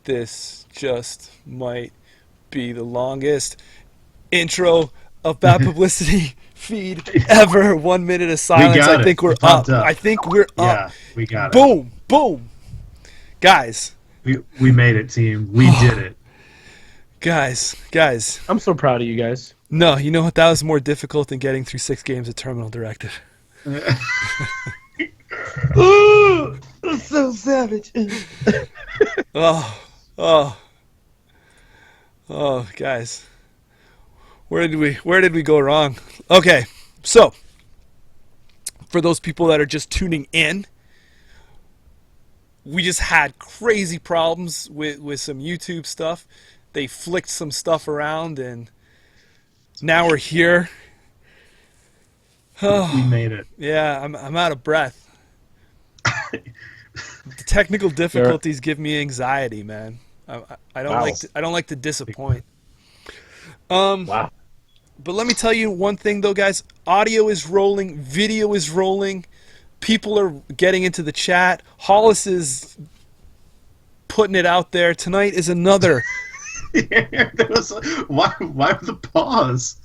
this just might be the longest intro of Bad Publicity feed ever. 1 minute of silence. I think we're up. I think we're up. Yeah, we got it. Boom, boom. Guys. We made it, team. We did it. Guys. I'm so proud of you guys. No, you know what? That was more difficult than getting through 6 games of Terminal Directive. Ooh, I'm so savage. Oh, guys. Where did we go wrong? Okay, so for those people that are just tuning in, we just had crazy problems with some YouTube stuff. They flicked some stuff around, and now we're here. Oh, we made it. Yeah, I'm out of breath. The technical difficulties give me anxiety, man. I don't like to disappoint. Wow. But let me tell you one thing, though, guys. Audio is rolling, video is rolling. People are getting into the chat. Hollis is putting it out there. Tonight is another. Why the pause?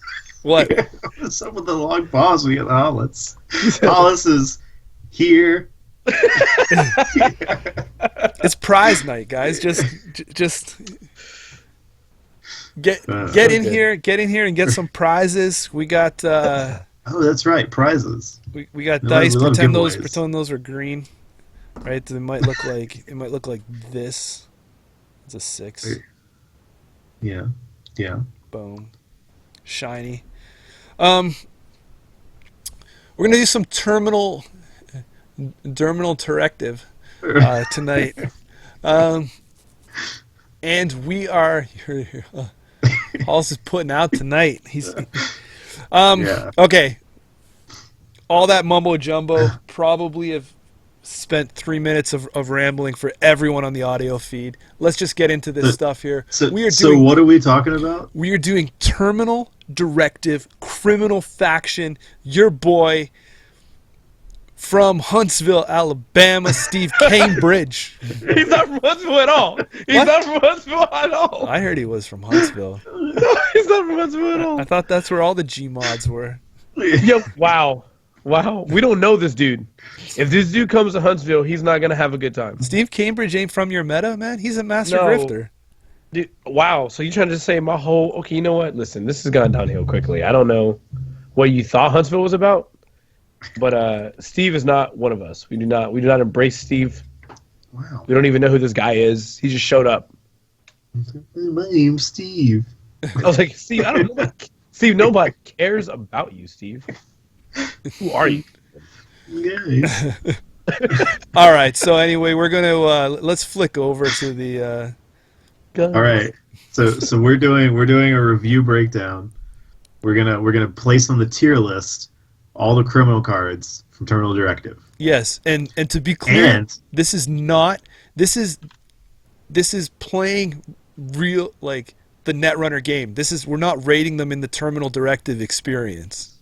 What? What's up with the long pause? We got Hollis. Hollis is here. It's prize night, guys. Just get in here, and get some prizes. We got. Oh, that's right, prizes. We got dice. Pretend those are green, right? It might look like this. It's a 6. Yeah. Boom. Shiny. We're gonna do some Terminal Directive tonight, and we are. Hollis is putting out tonight. He's okay. All that mumbo jumbo probably have spent 3 minutes of rambling for everyone on the audio feed. Let's just get into this stuff here. So what are we talking about? We are doing Terminal Directive, Criminal Faction. Your boy from Huntsville, Alabama, Steve Cambridge. He's not from Huntsville at all. Not from Huntsville at all. I heard he was from Huntsville. No, he's not from Huntsville at all. I thought that's where all the G-mods were. Yo, wow. We don't know this dude. If this dude comes to Huntsville, he's not going to have a good time. Steve Cambridge ain't from your meta, man? He's a master grifter. Dude, wow. So you're trying to say my whole... Okay, you know what? Listen, this has gone downhill quickly. I don't know what you thought Huntsville was about, but Steve is not one of us. We do not embrace Steve. Wow. We don't even know who this guy is. He just showed up. My name's Steve. I was like, Steve, I don't know. Steve, nobody cares about you, Steve. Who are you? Guys. All right. So anyway, we're gonna let's flick over to the. All right. So we're doing a review breakdown. We're gonna place on the tier list all the criminal cards from Terminal Directive. Yes, and to be clear, this is playing real, like the Netrunner game. We're not rating them in the Terminal Directive experience.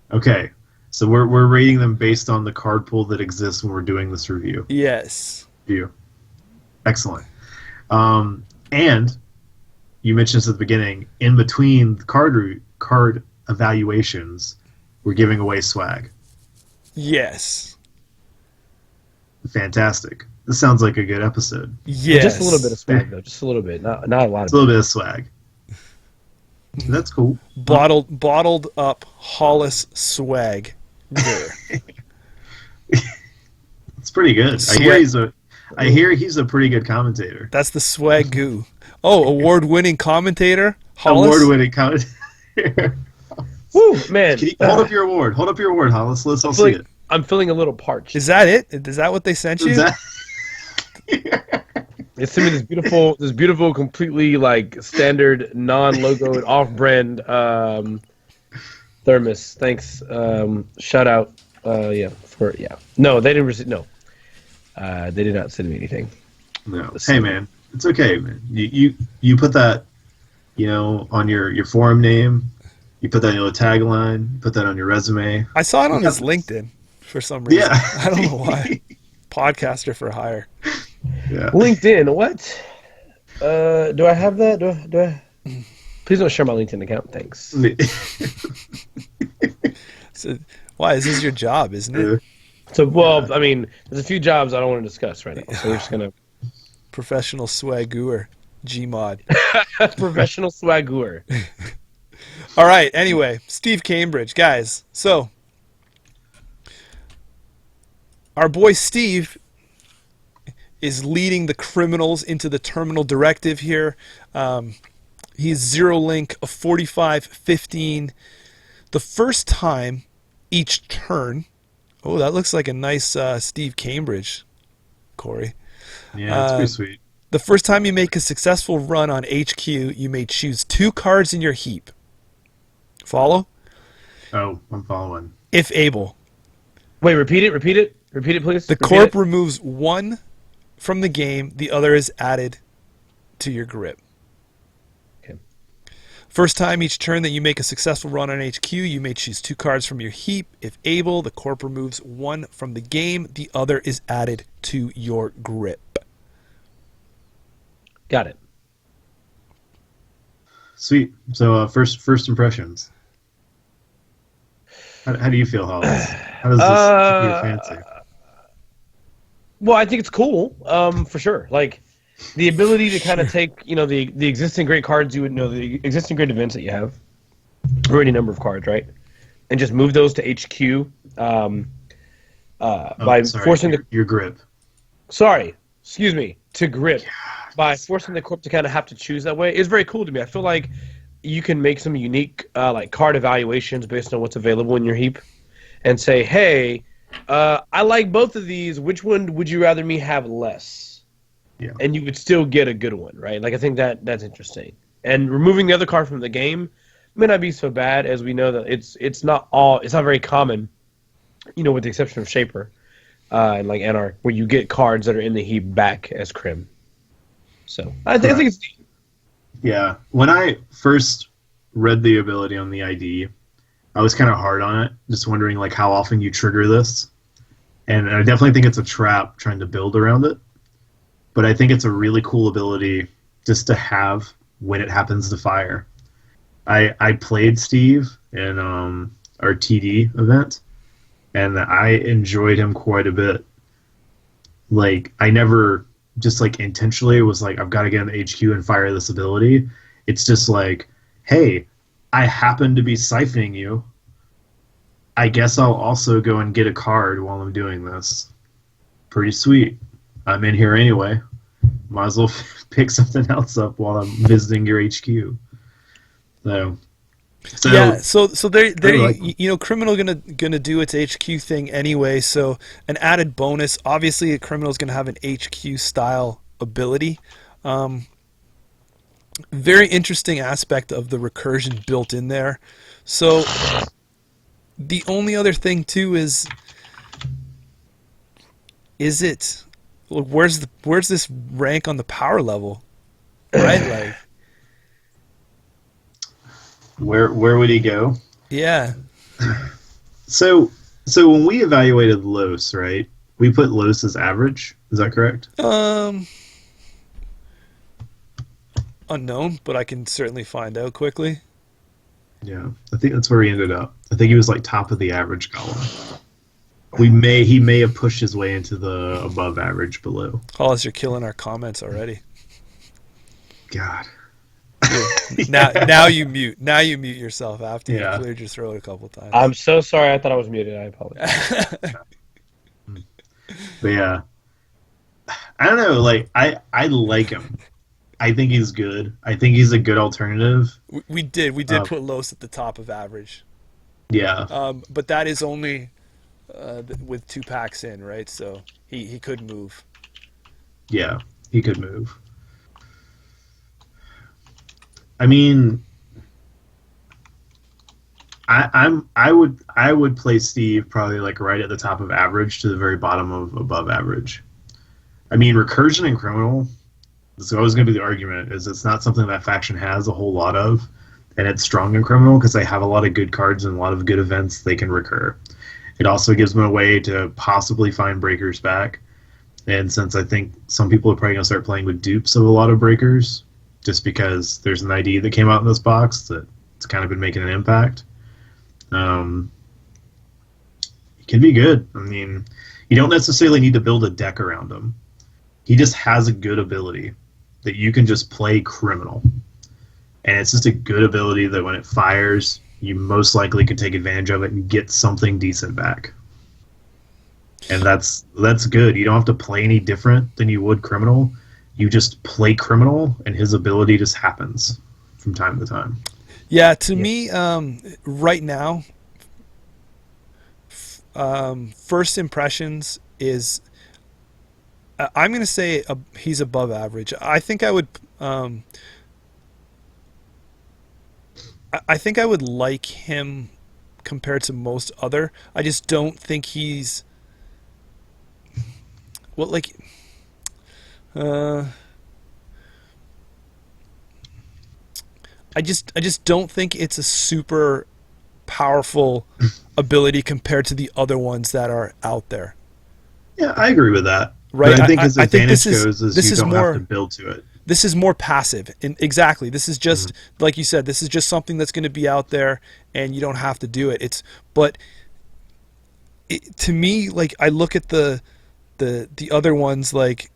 Okay, so we're rating them based on the card pool that exists when we're doing this review. Yes. Excellent. And you mentioned this at the beginning. In between the card evaluations, we're giving away swag. Yes. Fantastic. This sounds like a good episode. Yes. Just a little bit of swag, though. Just a little bit. Not a lot. Just a little bit of swag. That's cool. Bottled up Hollis swag. It's pretty good. I hear he's a pretty good commentator. That's the swag goo. Oh, award-winning commentator, Hollis. Award-winning commentator. Woo, man! Hold up your award. Hold up your award, Hollis. Let's all see it. I'm feeling a little parched. Is that it? Is that what they sent you? They sent me this beautiful, completely like standard, non-logoed, off-brand thermos. Thanks. Shout out. No, they didn't receive. No, they did not send me anything. No. Hey, man, it's okay, man. You put that, on your forum name. You put that in your tagline. You put that on your resume. I saw it on his LinkedIn for some reason. Yeah. I don't know why. Podcaster for hire. Yeah. LinkedIn, what? Do I have that? Do I? Please don't share my LinkedIn account. Thanks. So, why? This is your job, isn't it? So, well, I mean, there's a few jobs I don't want to discuss right now, so we're just gonna Professional swagooer, Gmod. professional swagooer. All right. Anyway, Steve Cambridge, guys. So, our boy Steve is leading the criminals into the Terminal Directive here. He's zero link of 45-15. The first time each turn. Oh, that looks like a nice Steve Cambridge, Corey. Yeah, that's pretty sweet. The first time you make a successful run on HQ, you may choose 2 cards in your heap. Follow? Oh, I'm following. If able. Wait, repeat it, please. The corp removes 1 from the game. The other is added to your grip. Okay. First time each turn that you make a successful run on HQ, you may choose 2 cards from your heap. If able, the corp removes 1 from the game. The other is added to your grip. Got it. Sweet. So first impressions. How do you feel, Hollis? How does this tickle your fancy? Well, I think it's cool, for sure. Like the ability to kind of take, the existing great cards you would know, the existing great events that you have, or any number of cards, right, and just move those to HQ. By forcing your grip. Sorry, excuse me, to grip. By forcing the corp to kind of have to choose that way is very cool to me. I feel like you can make some unique like card evaluations based on what's available in your heap, and say, hey, I like both of these. Which one would you rather me have less? Yeah. And you would still get a good one, right? Like I think that's interesting. And removing the other card from the game may not be so bad, as we know that it's not very common, with the exception of Shaper and like Anarch, where you get cards that are in the heap back as crim. So I think it's neat. Yeah. When I first read the ability on the ID, I was kind of hard on it, just wondering like how often you trigger this. And I definitely think it's a trap trying to build around it. But I think it's a really cool ability just to have when it happens to fire. I played Steve in our TD event, and I enjoyed him quite a bit. Like, I never just like intentionally was like, I've got to get in the HQ and fire this ability. It's just like, hey, I happen to be siphoning you. I guess I'll also go and get a card while I'm doing this. Pretty sweet. I'm in here anyway. Might as well pick something else up while I'm visiting your HQ. So yeah, so they like criminal gonna do its HQ thing anyway. So an added bonus, obviously, a criminal is gonna have an HQ style ability. Very interesting aspect of the recursion built in there. So the only other thing too is it? Look, where's this rank on the power level? Right, like. Where would he go? Yeah. So when we evaluated Los, right? We put Los as average. Is that correct? Unknown, but I can certainly find out quickly. Yeah, I think that's where he ended up. I think he was like top of the average column. He may have pushed his way into the above average below. Hollis, you're killing our comments already. God. Now you mute. Now you mute yourself after you Yeah. cleared your throat a couple times. I'm so sorry. I thought I was muted. I apologize. But yeah, I don't know. Like I like him. I think he's good. I think he's a good alternative. We did put Los at the top of average. Yeah. But that is only with 2 packs in, right? So he could move. Yeah, he could move. I mean, I would play Steve probably like right at the top of average to the very bottom of above average. I mean, recursion and criminal is always going to be the argument. Is it's not something that faction has a whole lot of, and it's strong in criminal because they have a lot of good cards and a lot of good events they can recur. It also gives them a way to possibly find breakers back, And since I think some people are probably going to start playing with dupes of a lot of breakers, just because there's an ID that came out in this box that it's kind of been making an impact, it can be good. I mean, you don't necessarily need to build a deck around him. He just has a good ability that you can just play criminal. And it's just a good ability that when it fires, you most likely can take advantage of it and get something decent back. And that's good. You don't have to play any different than you would criminal. You just play criminal, and his ability just happens from time to time. Yeah, to me, right now, first impressions is, I'm going to say he's above average. I think I would, I think I would like him compared to most other. I just don't think he's, well, like, I just don't think it's a super powerful ability compared to the other ones that are out there. Yeah, I agree with that. Right. But I think his advantage goes this you is don't more, have to build to it. This is more passive. And exactly. This is just, like you said, this is just something that's going to be out there and you don't have to do it. To me, like, I look at the other ones, like,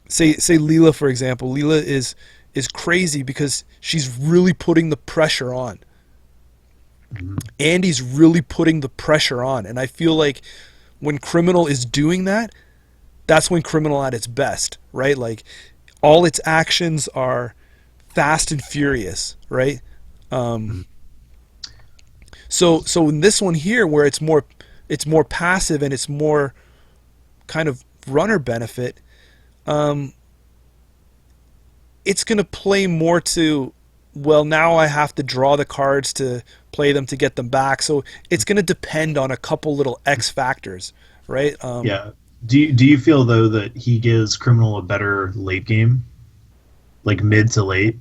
say Leela, for example. Leela is crazy because she's really putting the pressure on. Andy's really putting the pressure on. And I feel like when Criminal is doing that, that's when Criminal at its best, right? Like, all its actions are fast and furious, right? So in this one here, where it's more passive and it's more kind of runner benefit, it's going to play more to, well, now I have to draw the cards to play them to get them back. So it's going to depend on a couple little X factors, right? Yeah. Do you feel, though, that he gives Criminal a better late game? Like mid to late?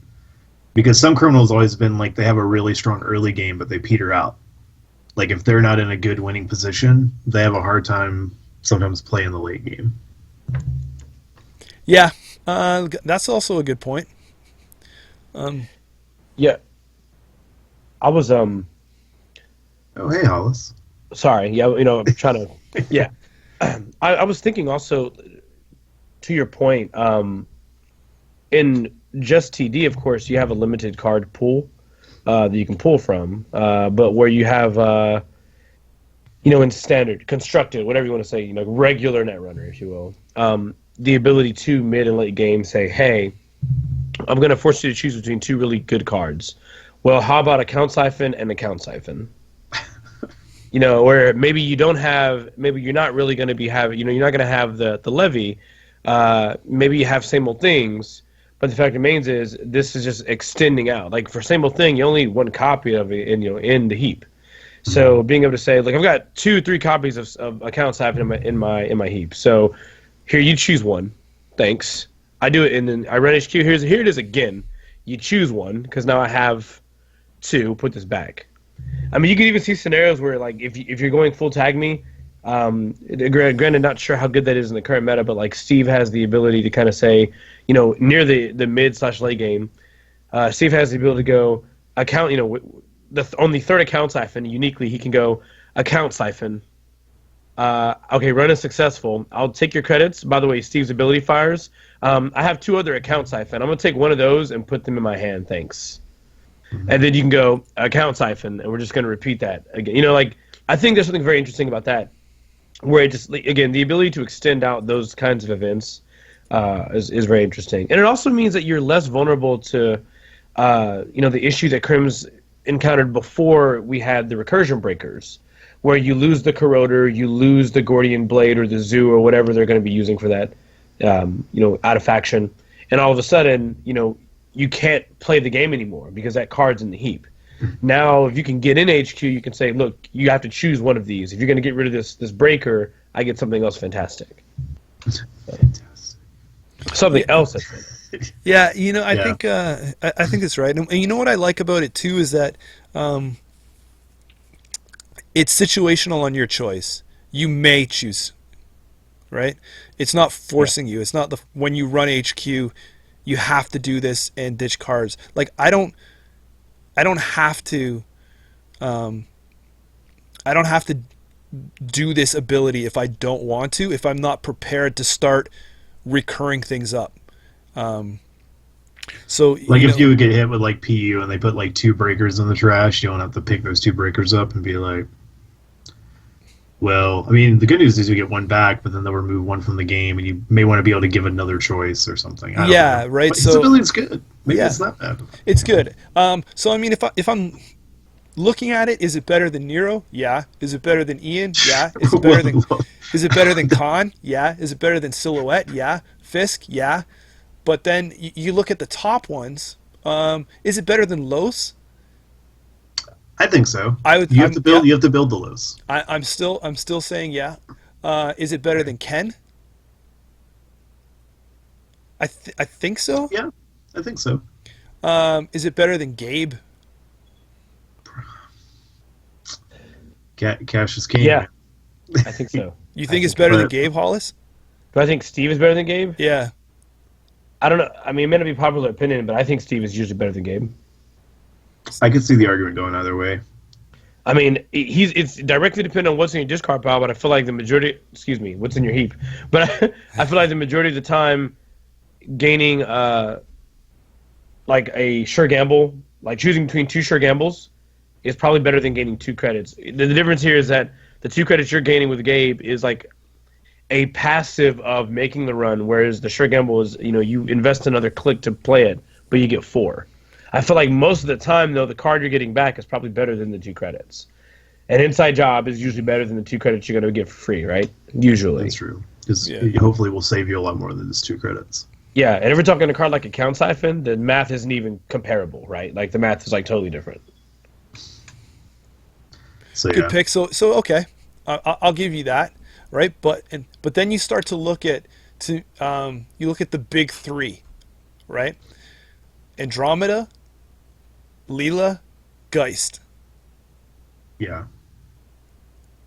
Because some Criminals always been like they have a really strong early game, but they peter out. Like if they're not in a good winning position, they have a hard time sometimes playing the late game. Yeah, that's also a good point. Yeah. I was Oh, hey, Hollis. sorry. Yeah, I'm trying to. Yeah, I was thinking also, to your point. In just TD, of course, you have a limited card pool that you can pull from, but where you have, in standard, constructed, whatever you want to say, regular Netrunner, if you will, the ability to mid and late game say, hey, I'm going to force you to choose between two really good cards. Well, how about Account Siphon and Account Siphon? Where maybe you don't have, maybe you're not really going to be having, you're not going to have the levy. Maybe you have same old things, but the fact remains is this is just extending out. Like for same old thing, you only need one copy of it in the heap. So being able to say, like, I've got 2-3 copies of Account Siphon in my heap. So here, you choose one. Thanks. I do it, and then I run HQ. Here it is again. You choose one because now I have 2. Put this back. I mean, you can even see scenarios where, like, if you're going full tag me, granted, not sure how good that is in the current meta, but like Steve has the ability to kind of say, near the mid/late game, Steve has the ability to go account, on the third Account Siphon, uniquely he can go Account Siphon. Okay, run is successful. I'll take your credits. By the way, Steve's ability fires. I have 2 other Account Siphon. I'm gonna take one of those and put them in my hand. Thanks. And then you can go Account Siphon, and we're just going to repeat that again. I think there's something very interesting about that, where it just, again, the ability to extend out those kinds of events is very interesting. And it also means that you're less vulnerable to, the issue that Crims encountered before we had the recursion breakers, where you lose the Corroder, you lose the Gordian Blade or the Zoo or whatever they're going to be using for that, out of faction. And all of a sudden, you can't play the game anymore because that card's in the heap. Now, if you can get in HQ, you can say, look, you have to choose one of these. If you're going to get rid of this breaker, I get something else fantastic. Something else, I think. Yeah, I think I think it's right. And you know what I like about it too is that it's situational on your choice. You may choose right? It's not forcing you. It's not when you run HQ, you have to do this and ditch cards. Like I don't have to do this ability if I don't want to, if I'm not prepared to start recurring things up. So like if you would get hit with like PU and they put like 2 breakers in the trash, you don't have to pick those 2 breakers up and be like, well, I mean, the good news is you get 1 back, but then they'll remove 1 from the game, and you may want to be able to give another choice or something. I don't know. Right. But his ability's good. Maybe it's not bad. It's good. So I mean, if I'm looking at it, is it better than Nero? Yeah. Is it better than Ian? Yeah. Is it better than Is it better than Khan? Yeah. Is it better than Silhouette? Yeah. Fisk? Yeah. But then you look at the top ones. Is it better than Los? I think so. You have to build the Los. I'm still saying yeah. Is it better than Ken? I think so. Yeah, I think so. Is it better than Gabe? Cash is king. Yeah, I think so. You think it's better than Gabe, Hollis? Do I think Steve is better than Gabe? Yeah. I don't know. I mean, it may not be popular opinion, but I think Steve is usually better than Gabe. I could see the argument going either way. I mean, it's directly dependent on what's in your discard pile, but I feel like the majority, what's in your heap. But I feel like the majority of the time, gaining like a sure gamble, like choosing between 2 sure gambles, is probably better than gaining 2 credits. The difference here is that the 2 credits you're gaining with Gabe is like a passive of making the run, whereas the sure gamble is, you invest another click to play it, but you get 4. I feel like most of the time, though, the card you're getting back is probably better than the 2 credits. An inside job is usually better than the 2 credits you're going to get for free, right? Usually. That's true. Because hopefully will save you a lot more than just 2 credits. Yeah, and if we're talking a card like a Count Siphon, the math isn't even comparable, right? Like, the math is, like, totally different. So, Good pick. So okay. I'll give you that, right? But then you start to look at you look at the big 3, right? Andromeda, Leela, Geist. Yeah.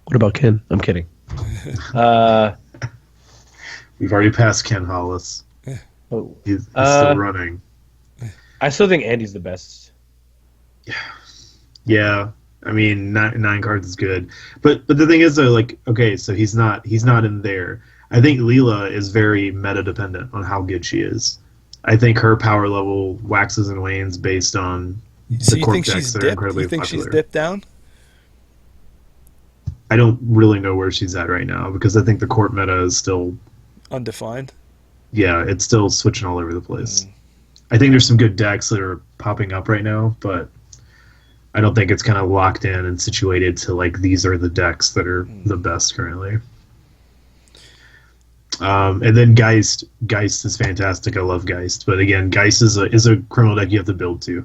What about Ken? I'm kidding. We've already passed Ken Hollis. Oh. He's still running. I still think Andy's the best. Yeah. I mean, 9 cards is good, but the thing is though, like, okay, so he's not in there. I think Leela is very meta dependent on how good she is. I think her power level waxes and wanes based on the corp decks that are incredibly popular. You think she's dipped down? I don't really know where she's at right now because I think the corp meta is still undefined. Yeah, it's still switching all over the place. I think there's some good decks that are popping up right now, but I don't think it's kind of locked in and situated to like these are the decks that are the best currently. And then Geist is fantastic. I love Geist, but again, Geist is a criminal deck you have to build to.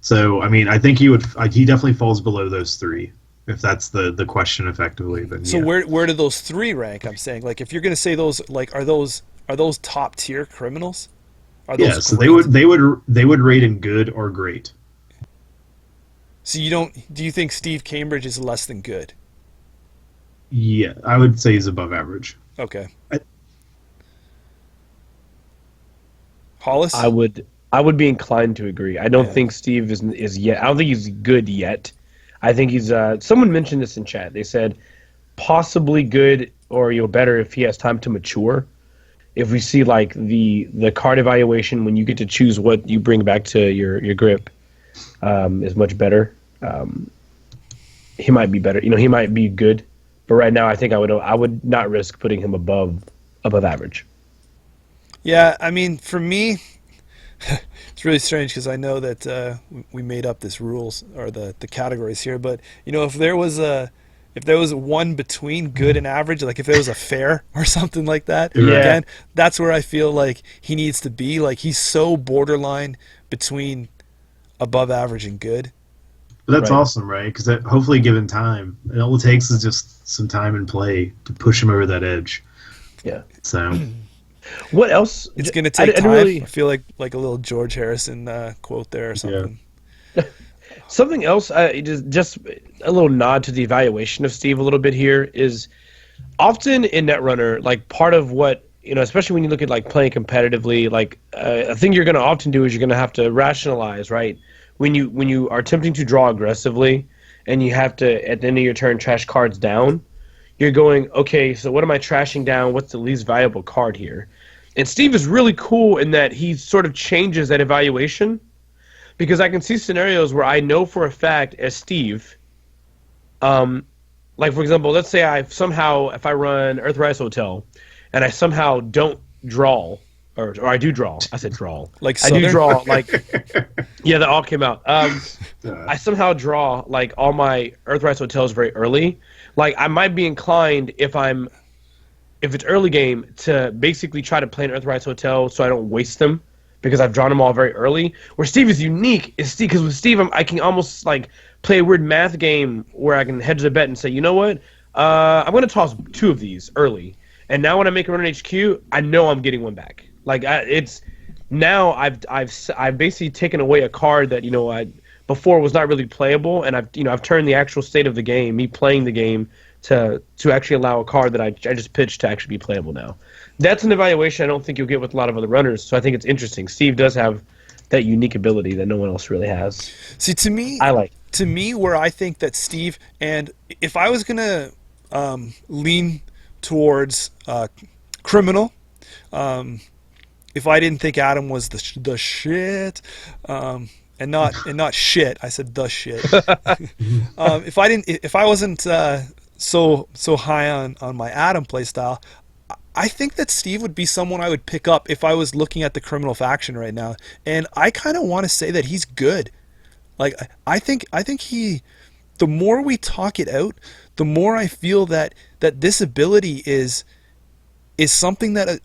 So I mean, I think he definitely falls below those 3 if that's the question effectively. But so where do those 3 rank? I'm saying, like, if you're going to say those, like, are those top tier criminals? So they would rate in good or great. So do you think Steve Cambridge is less than good? Yeah, I would say he's above average. Okay. Hollis? I would be inclined to agree. I don't think Steve is yet. I don't think he's good yet. I think he's. Someone mentioned this in chat. They said possibly good or better if he has time to mature. If we see like the card evaluation when you get to choose what you bring back to your grip is much better. He might be better. He might be good. But right now, I think I would not risk putting him above average. Yeah, I mean, for me, it's really strange because I know that we made up this rules or the categories here. But if there was one between good and average, like if there was a fair or something like that, again, that's where I feel like he needs to be. Like he's so borderline between above average and good. But that's awesome, right? Because hopefully, given time, and all it takes is just some time and play to push him over that edge. Yeah. So, what else? It's going to take time. I feel like a little George Harrison quote there or something. Yeah. Something else, just a little nod to the evaluation of Steve a little bit here is often in Netrunner, like part of what, especially when you look at like playing competitively, like a thing you're going to often do is you're going to have to rationalize, right? When you are attempting to draw aggressively and you have to, at the end of your turn, trash cards down, you're going, okay, so what am I trashing down? What's the least valuable card here? And Steve is really cool in that he sort of changes that evaluation, because I can see scenarios where I know for a fact as Steve, like for example, let's say if I run Earthrise Hotel and I somehow don't draw, or I do draw. I said draw. Like I Southern? do draw. Like yeah, that all came out. I somehow draw like all my Earthrise Hotels very early. Like I might be inclined if it's early game to basically try to play an Earthrise Hotel so I don't waste them because I've drawn them all very early. Where Steve is unique is Steve, because with Steve I can almost like play a weird math game where I can hedge the bet and say, you know what, I'm going to toss 2 of these early, and now when I make a run in HQ, I know I'm getting one back. Like it's now I've basically taken away a card that I before was not really playable, and I've turned the actual state of the game, me playing the game, to actually allow a card that I just pitched to actually be playable now. That's an evaluation I don't think you'll get with a lot of other runners, so I think it's interesting. Steve does have that unique ability that no one else really has. See, to me, where I think that Steve, and if I was gonna lean towards criminal, if I didn't think Adam was the shit, and not shit, I said the shit. If I wasn't so high on my Adam playstyle, I think that Steve would be someone I would pick up if I was looking at the criminal faction right now. And I kind of want to say that he's good. Like I think he, the more we talk it out, the more I feel that this ability is something that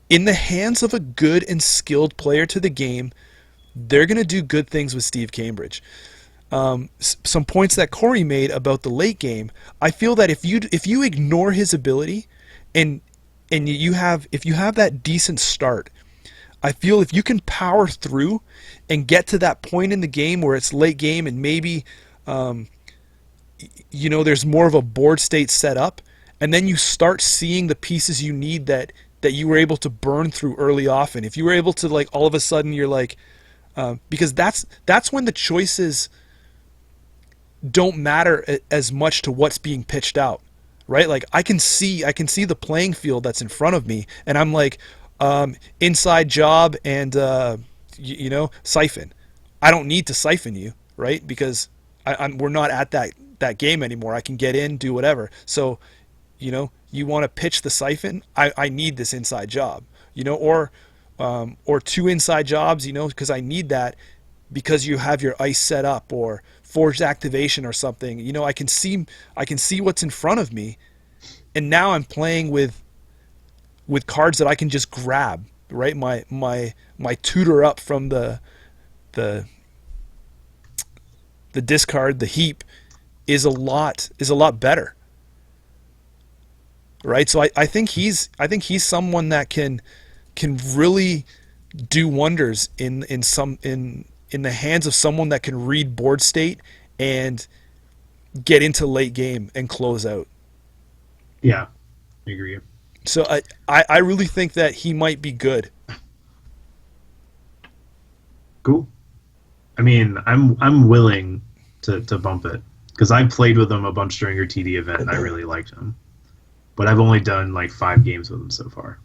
in the hands of a good and skilled player to the game, they're going to do good things with Steve Cambridge. Some points that Corey made about the late game, I feel that if you ignore his ability and if you have that decent start, I feel if you can power through and get to that point in the game where it's late game and maybe there's more of a board state set up, and then you start seeing the pieces you need that you were able to burn through early off, and if you were able to, like, all of a sudden you're like, because that's when the choices don't matter as much to what's being pitched out, right? Like I can see the playing field that's in front of me, and I'm like, inside job and siphon. I don't need to siphon you, right? Because we're not at that game anymore. I can get in, do whatever. So, you want to pitch the siphon? I need this inside job, or 2 inside jobs, because I need that because you have your ice set up or forged activation or something. I can see what's in front of me, and now I'm playing with cards that I can just grab, right? My tutor up from the discard, the heap, is a lot better, right? So I think he's someone that can really do wonders in the hands of someone that can read board state and get into late game and close out. Yeah, I agree. So I really think that he might be good. Cool. I mean, I'm willing to bump it because I played with him a bunch during your TD event and I really liked him. But I've only done like 5 games with him so far.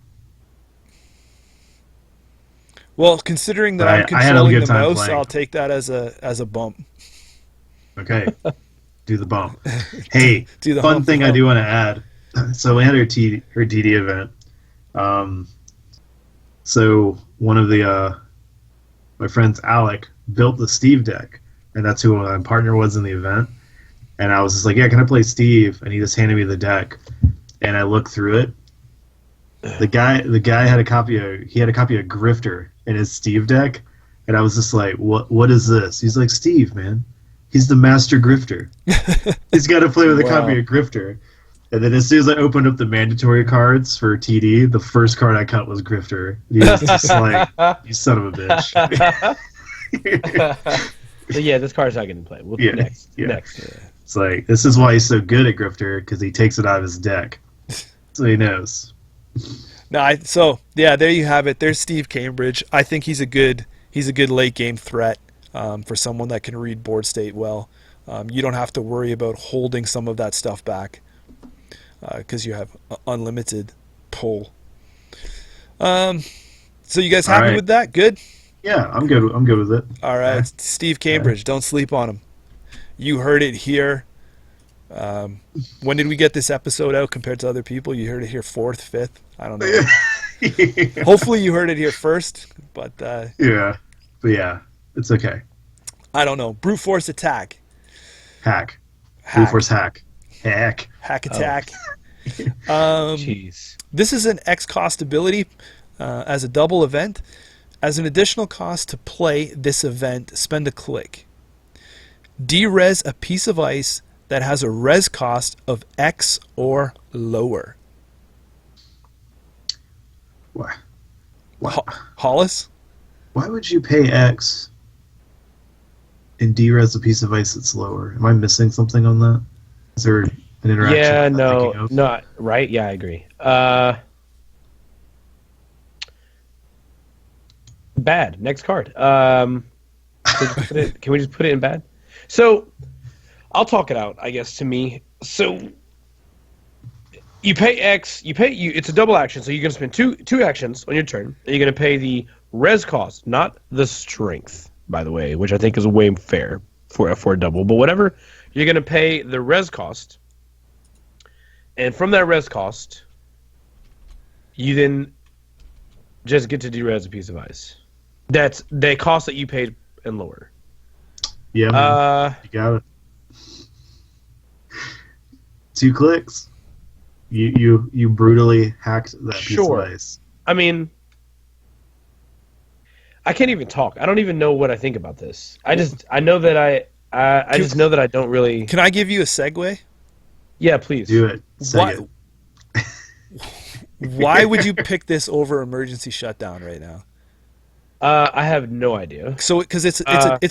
Well, considering that I'm controlling the mouse, playing. I'll take that as a bump. Okay, do the bump. Hey, do the fun thing I do want to add. So we had her DD event. So one of my friends, Alec, built the Steve deck, and that's who my partner was in the event. And I was just like, "Yeah, can I play Steve?" And he just handed me the deck, and I looked through it. The guy had a copy of Grifter in his Steve deck, and I was just like, "What is this?" He's like, "Steve, man, he's the master grifter. He's got to play with a copy of Grifter." And then as soon as I opened up the mandatory cards for TD, the first card I cut was Grifter. He was just like, "You son of a bitch." So yeah, this card's not getting played. Next. It's like, this is why he's so good at Grifter, because he takes it out of his deck. So he knows. No, there you have it. There's Steve Cambridge. I think he's a good late game threat for someone that can read board state well. You don't have to worry about holding some of that stuff back because you have unlimited pull. So you guys happy with that? Good? Yeah, I'm good. I'm good with it. All right, yeah. Steve Cambridge, don't sleep on him. You heard it here. When did we get this episode out compared to other people? You heard it here 4th, 5th? I don't know. Yeah. Hopefully you heard it here first, but yeah, it's okay. I don't know. Brute force attack. Hack. Brute force hack. Hack attack. Jeez. This is an X cost ability as a double event. As an additional cost to play this event, spend a click. De-res a piece of ice that has a res cost of X or lower. Why? Hollis? Why would you pay X and de-res a piece of ice that's lower? Am I missing something on that? Is there an interaction? Yeah, no, right? Yeah, I agree. Bad. Next card. Can we just put it in bad? So, I'll talk it out, I guess, to me. So, you pay X, it's a double action, so you're going to spend two actions on your turn, and you're going to pay the res cost, not the strength, by the way, which I think is way fair for a double, but whatever. You're going to pay the res cost, and from that res cost, you then just get to de-res a piece of ice. That's the cost that you paid and lower. Yeah, man. You got it. 2 clicks. You brutally hacked that piece of ice. I mean, I can't even talk. I don't even know what I think about this. I know that I just know that I don't really. Can I give you a segue? Yeah, please. Do it. Why would you pick this over emergency shutdown right now? I have no idea. So, because it's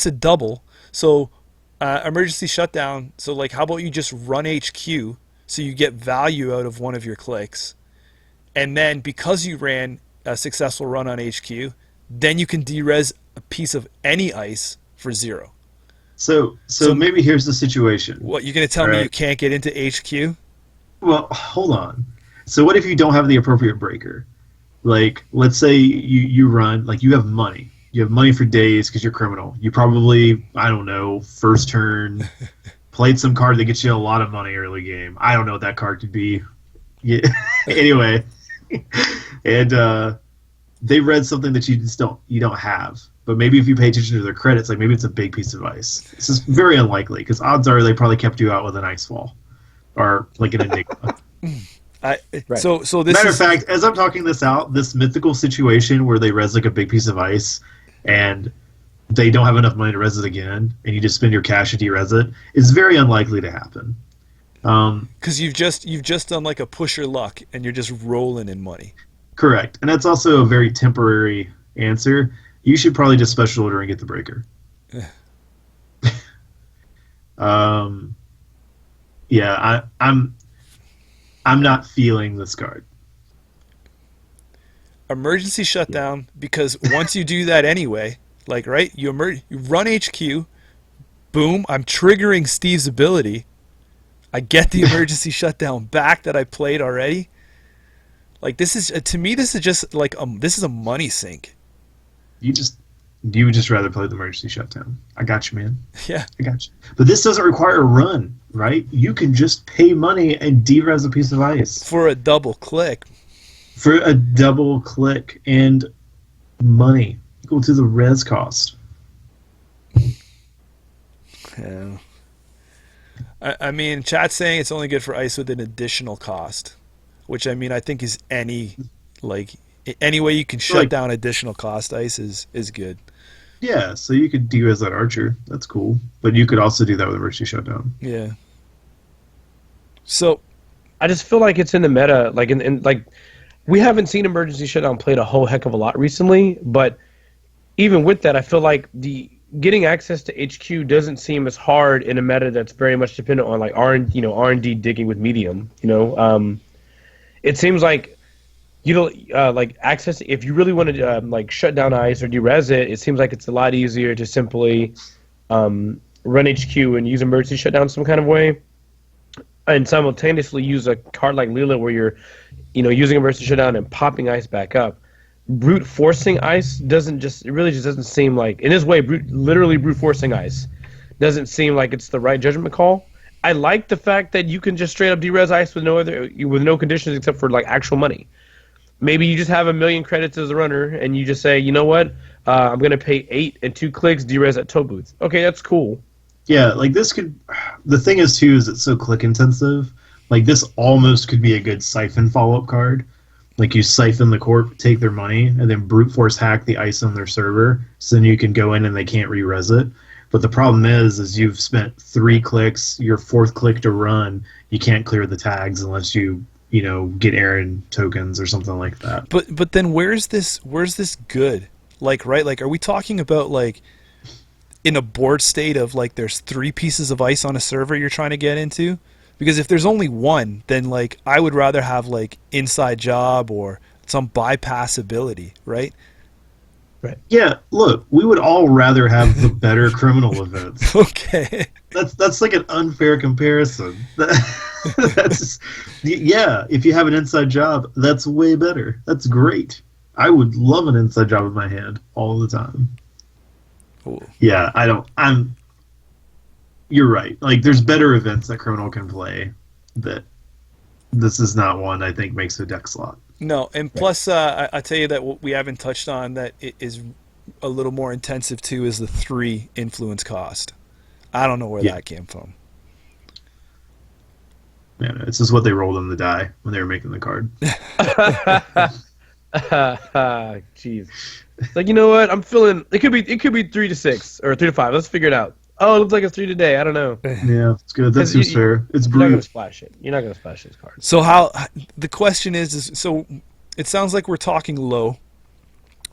a double. So, emergency shutdown. So, like, how about you just run HQ so you get value out of one of your clicks, and then because you ran a successful run on HQ, then you can de-res a piece of any ice for 0. So maybe here's the situation. What, you're going to tell me you can't get into HQ? Well, hold on. So what if you don't have the appropriate breaker? Like, let's say you run, like, you have money. You have money for days because you're criminal. You probably, I don't know, first turn, played some card that gets you a lot of money early game. I don't know what that card could be. Yeah. Anyway. And they read something that you don't have. But maybe if you pay attention to their credits, like, maybe it's a big piece of ice. This is very unlikely because odds are they probably kept you out with an ice wall or like an enigma. Right. So this matter of fact, as I'm talking this out, this mythical situation where they res like a big piece of ice and they don't have enough money to res it again, and you just spend your cash to de-res it, is very unlikely to happen. Because you've just done like a push your luck and you're just rolling in money. Correct, and that's also a very temporary answer. You should probably just special order and get the breaker. Yeah, I'm not feeling this card. Emergency shutdown, because once you do that anyway, like, right, you run HQ, boom, I'm triggering Steve's ability. I get the emergency shutdown back that I played already. Like, this is, to me, this is just like this is a money sink. You would just rather play the emergency shutdown. I got you, man. Yeah. I got you. But this doesn't require a run, right? You can just pay money and de-res a piece of ice. For a double click. For a double click and money equal to the res cost. Yeah. I mean, chat's saying it's only good for ice with an additional cost, which, I mean, I think is any way you can shut down additional cost ice is good. Yeah, so you could de-res that archer. That's cool. But you could also do that with emergency shutdown. Yeah. So, I just feel like it's in the meta, like like we haven't seen emergency shutdown played a whole heck of a lot recently, but even with that, I feel like the getting access to HQ doesn't seem as hard in a meta that's very much dependent on like R&D digging with medium. It seems like like access. If you really want to like shut down ice or derez it, it seems like it's a lot easier to simply run HQ and use emergency shutdown some kind of way, and simultaneously use a card like Lila where you're using emergency shutdown and popping ice back up. Brute forcing ice really just doesn't seem like, in this way, literally brute forcing ice doesn't seem like it's the right judgment call. I like the fact that you can just straight up derez ice with no conditions except for like actual money. Maybe you just have 1 million credits as a runner and you just say, you know what, I'm gonna pay 8 and 2 clicks derez at tow booth. Okay, that's cool. Yeah, like this could. The thing is too is it's so click intensive. Like this almost could be a good siphon follow up card. Like you siphon the corp, take their money, and then brute force hack the ice on their server, so then you can go in and they can't re-res it. But the problem is you've spent 3 clicks, your 4th click to run, you can't clear the tags unless you get Aaron tokens or something like that. But then where's this good? Like, right? Like, are we talking about like in a board state of like there's 3 pieces of ice on a server you're trying to get into? Because if there's only one, then like I would rather have like inside job or some bypass ability, right? Right. Yeah. Look, we would all rather have the better criminal events. Okay. That's like an unfair comparison. That's yeah. If you have an inside job, that's way better. That's great. I would love an inside job in my hand all the time. Ooh. Yeah. You're right. Like, there's better events that Criminal can play. That this is not one I think makes a deck slot. No, and plus, I tell you that what we haven't touched on that it is a little more intensive too is the 3 influence cost. I don't know where that came from. Yeah, it's just what they rolled on the die when they were making the card. Jeez, like you know what? I'm feeling it could be 3 to 6 or 3 to 5. Let's figure it out. Oh, it looks like it's 3 today. I don't know. Yeah, it's good. That seems fair. It's You're not gonna brute. splash it. You're not gonna splash these cards. So the question is so it sounds like we're talking low,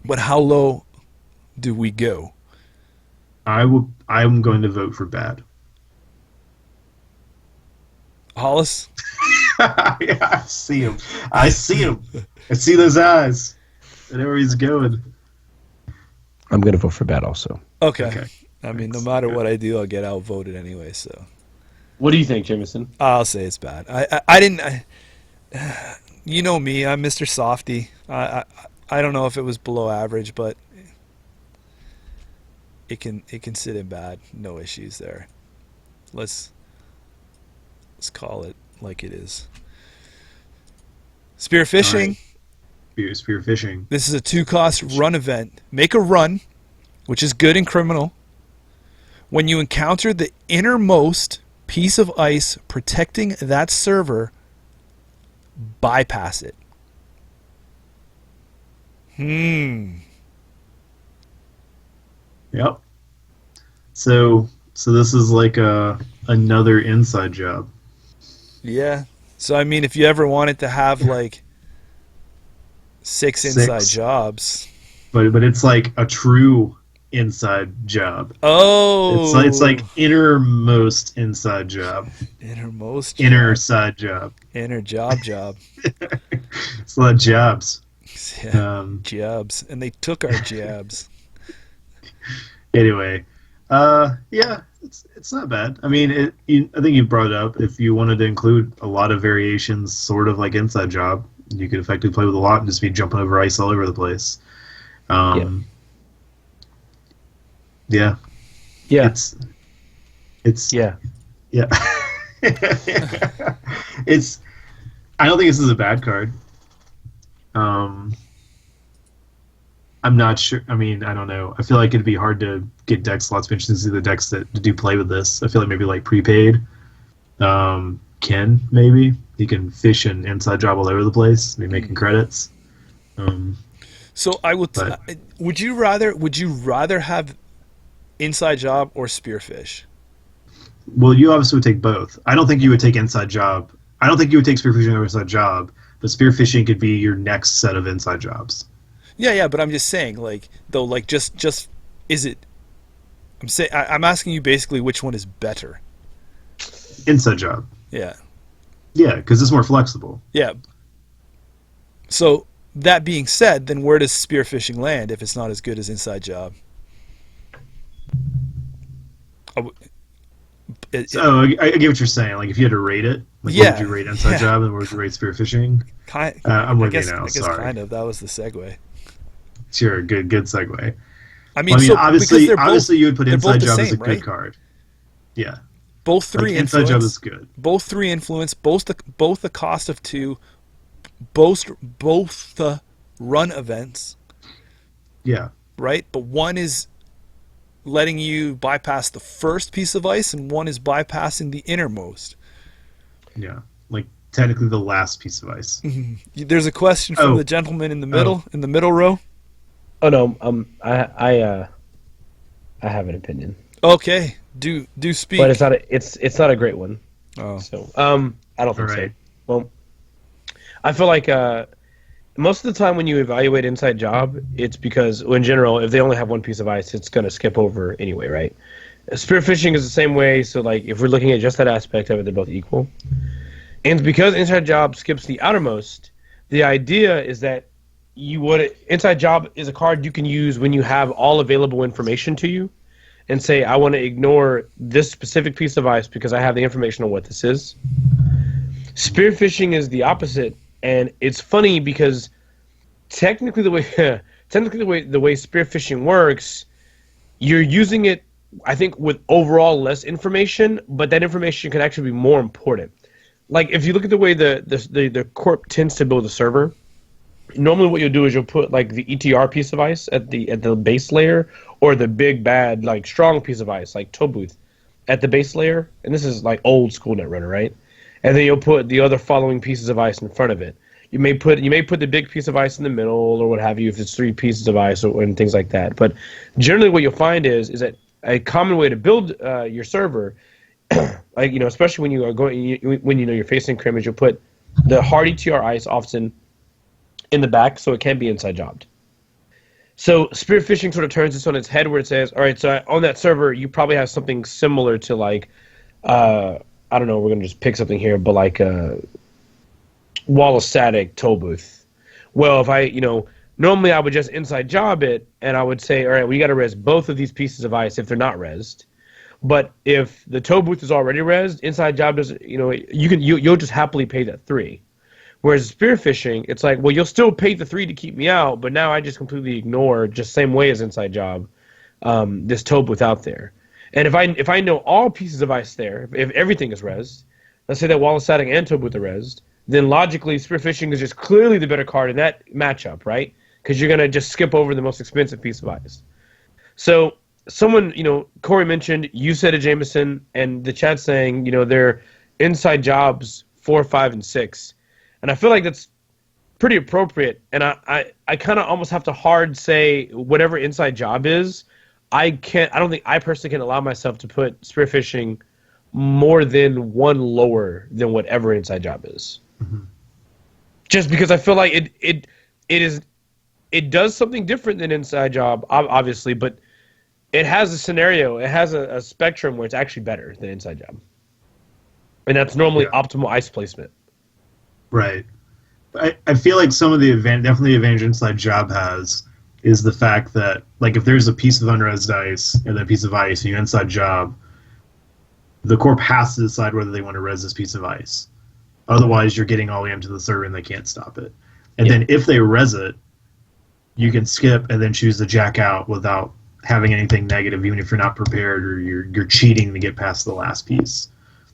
but how low do we go? I'm going to vote for bad. Hollis? Yeah, I see him. I see those eyes. I know where he's going. I'm gonna vote for bad also. Okay. I mean, no matter what I do, I'll get outvoted anyway. So, what do you think, Jameson? I'll say it's bad. I didn't. You know me. I'm Mr. Softy. I don't know if it was below average, but it can sit in bad. No issues there. Let's call it like it is. Spearfishing. Right. Spearfishing. This is a 2-cost run event. Make a run, which is good in criminal. When you encounter the innermost piece of ice protecting that server, bypass it. Yep. So this is like another inside job. Yeah. So I mean, if you ever wanted to have like 6 inside jobs, but it's like a true inside job. Oh, it's like innermost inside job. Inner side job. Inner job. It's a lot of jobs. Yeah, jabs, and they took our jabs. Anyway, yeah, it's not bad. I mean, I think you brought it up. If you wanted to include a lot of variations, sort of like inside job, you could effectively play with a lot and just be jumping over ice all over the place. Yeah. It's yeah. It's. I don't think this is a bad card. I'm not sure. I mean, I don't know. I feel like it'd be hard to get deck slots. But interesting to see the decks that do play with this. I feel like maybe like prepaid. Ken maybe he can fish an inside job all over the place. Be making credits. So I would. Would you rather have inside job or spearfish? Well, you obviously would take both. I don't think you would take inside job. I don't think you would take spearfishing over inside job. But spearfishing could be your next set of inside jobs. Yeah, but I'm just saying, like, though, like, just is it I'm asking you basically which one is better. Inside job. Yeah. Yeah, because it's more flexible. Yeah. So that being said, then where does spearfishing land if it's not as good as inside job? So I get what you're saying. Like if you had to rate it, like what would you rate inside job and what would you rate spearfishing? I'm with you now. Sorry. Kind of. That was the segue. Sure. Good segue. I mean, obviously, you would put inside job as a good card. Yeah. Both three influence. Inside job is good. Both three influence. Both the cost of two. Both the run events. Yeah. Right, but one is letting you bypass the first piece of ice, and one is bypassing the innermost. Yeah, like technically the last piece of ice. There's a question from the gentleman in the middle, in the middle row. Oh no, I have an opinion. Okay, do speak. But it's not a great one. Oh, so I don't think so. Well, I feel like most of the time when you evaluate inside job, it's because in general, if they only have one piece of ice, it's going to skip over anyway, right? Spearfishing is the same way. So like if we're looking at just that aspect of it, they're both equal. And because inside job skips the outermost, the idea is that inside job is a card you can use when you have all available information to you and say, I want to ignore this specific piece of ice because I have the information on what this is. Spearfishing is the opposite. And it's funny because technically the way spearfishing works, you're using it, I think, with overall less information, but that information can actually be more important. Like if you look at the way the corp tends to build a server, normally what you'll do is you'll put like the ETR piece of ice at the base layer, or the big bad like strong piece of ice like Tobuth at the base layer, and this is like old school Netrunner, right? And then you'll put the other following pieces of ice in front of it. You may put the big piece of ice in the middle, or what have you, if it's 3 pieces of ice and things like that. But generally, what you'll find is that a common way to build your server, like especially when you are when you're facing crim, is you'll put the hard ETR ice often in the back, so it can be inside jobbed. So spearfishing sort of turns this on its head, where it says, all right, so on that server, you probably have something similar to like. I don't know, we're going to just pick something here, but like wall of static toll booth. Well, if normally I would just inside job it, and I would say, all right, we got to res both of these pieces of ice if they're not resed. But if the toll booth is already resed, inside job doesn't, you'll just happily pay that 3. Whereas spearfishing, it's like, well, you'll still pay the 3 to keep me out, but now I just completely ignore, just same way as inside job, this toll booth out there. And if I know all pieces of ice there, if everything is rezzed, let's say that wall of static and toll booth are rezzed, then logically spearfishing is just clearly the better card in that matchup, right? Because you're going to just skip over the most expensive piece of ice. So someone, Corey mentioned, you said it, Jameson, and the chat saying, they're inside jobs 4, 5, and 6. And I feel like that's pretty appropriate. And I kind of almost have to hard say whatever inside job is, I don't think I personally can allow myself to put spearfishing more than 1 lower than whatever inside job is. Mm-hmm. Just because I feel like it does something different than inside job, obviously, but it has a scenario, it has a spectrum where it's actually better than inside job. And that's normally optimal ice placement. Right. I feel like some of the definitely the advantage inside job has is the fact that, like, if there's a piece of unresed ice and then a piece of ice and you inside job, the corp has to decide whether they want to res this piece of ice. Otherwise, you're getting all the way into the server and they can't stop it. And then if they res it, you can skip and then choose to jack out without having anything negative, even if you're not prepared or you're cheating to get past the last piece.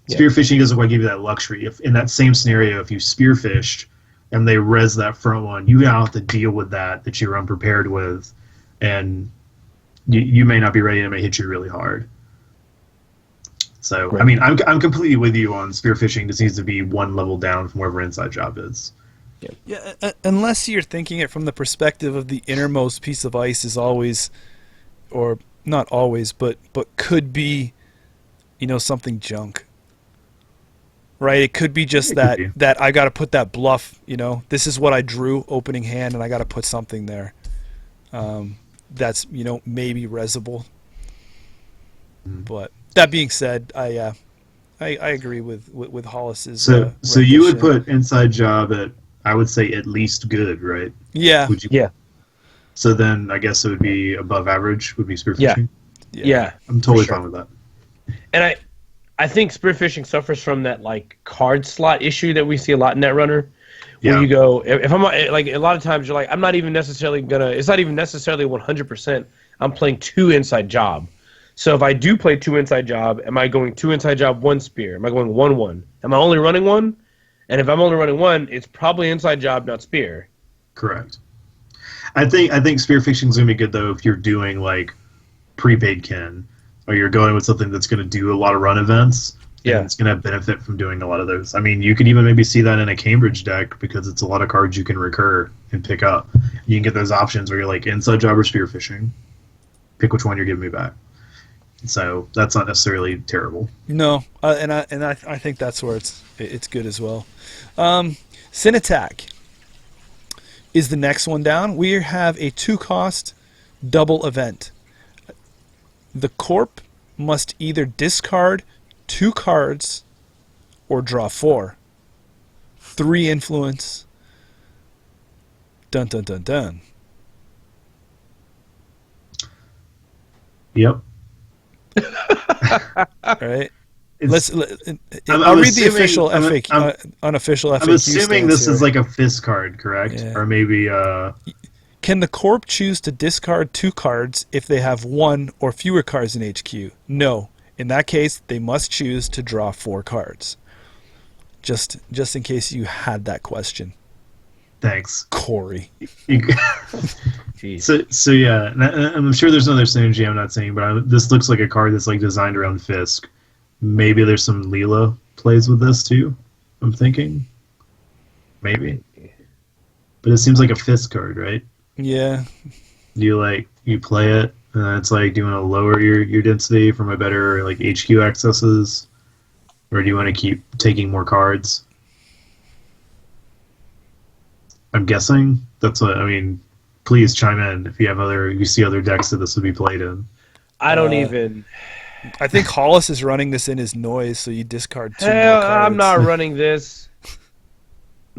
Spearfishing doesn't quite give you that luxury. If in that same scenario, if you spearfished and they res that front one, you now have to deal with that you're unprepared with, and you may not be ready, and it may hit you really hard. So, right. I mean, I'm completely with you on spearfishing. This needs to be 1 level down from wherever inside job is. Yeah, unless you're thinking it from the perspective of the innermost piece of ice is always, or not always, but could be, something junk. Right, it could be just that I got to put that bluff, this is what I drew opening hand, and I got to put something there that's, maybe resable. But that being said, I agree with Hollis's. So you would put inside job at, I would say, at least good, right? Yeah. Would you? Yeah. So then I guess it would be above average. Would be spearfishing. Yeah. I'm totally fine with that. And I think spearfishing suffers from that like card slot issue that we see a lot in Netrunner. Where you go, if I'm like, a lot of times you're like, I'm not even necessarily it's not even necessarily 100%. I'm playing 2 inside job. So if I do play 2 inside job, am I going 2 inside job, 1 spear? Am I going 1-1? Am I only running 1? And if I'm only running 1, it's probably inside job, not spear. Correct. I think spearfishing is gonna be good though if you're doing like prepaid kin, or you're going with something that's gonna do a lot of run events. Yeah, it's gonna benefit from doing a lot of those. I mean, you could even maybe see that in a Cambridge deck because it's a lot of cards you can recur and pick up. You can get those options where you're like inside job or spearfishing. Pick which one you're giving me back. So that's not necessarily terrible. No, and I think that's where it's good as well. Sin Attack is the next one down. We have a 2-cost double event. The corp must either discard 2 cards or draw 4. 3 influence. Dun dun dun dun. Yep. All right. I'll read the official unofficial FAQ. I'm assuming this here. is like a fist card, correct? Yeah. Or maybe. Can the corp choose to discard 2 cards if they have 1 or fewer cards in HQ? No. In that case, they must choose to draw 4 cards. Just in case you had that question. Thanks, Corey. So yeah, I'm sure there's another synergy I'm not saying, but this looks like a card that's like designed around Fisk. Maybe there's some Leela plays with this too. I'm thinking, maybe, but it seems like a Fisk card, right? Yeah. You play it, and it's like, do you want to lower your density for my better like HQ accesses, or do you want to keep taking more cards? I'm guessing that's what I mean. Please chime in if you see other decks that this would be played in. I don't even. I think Hollis is running this in his noise, so you discard 2 more cards. I'm not running this.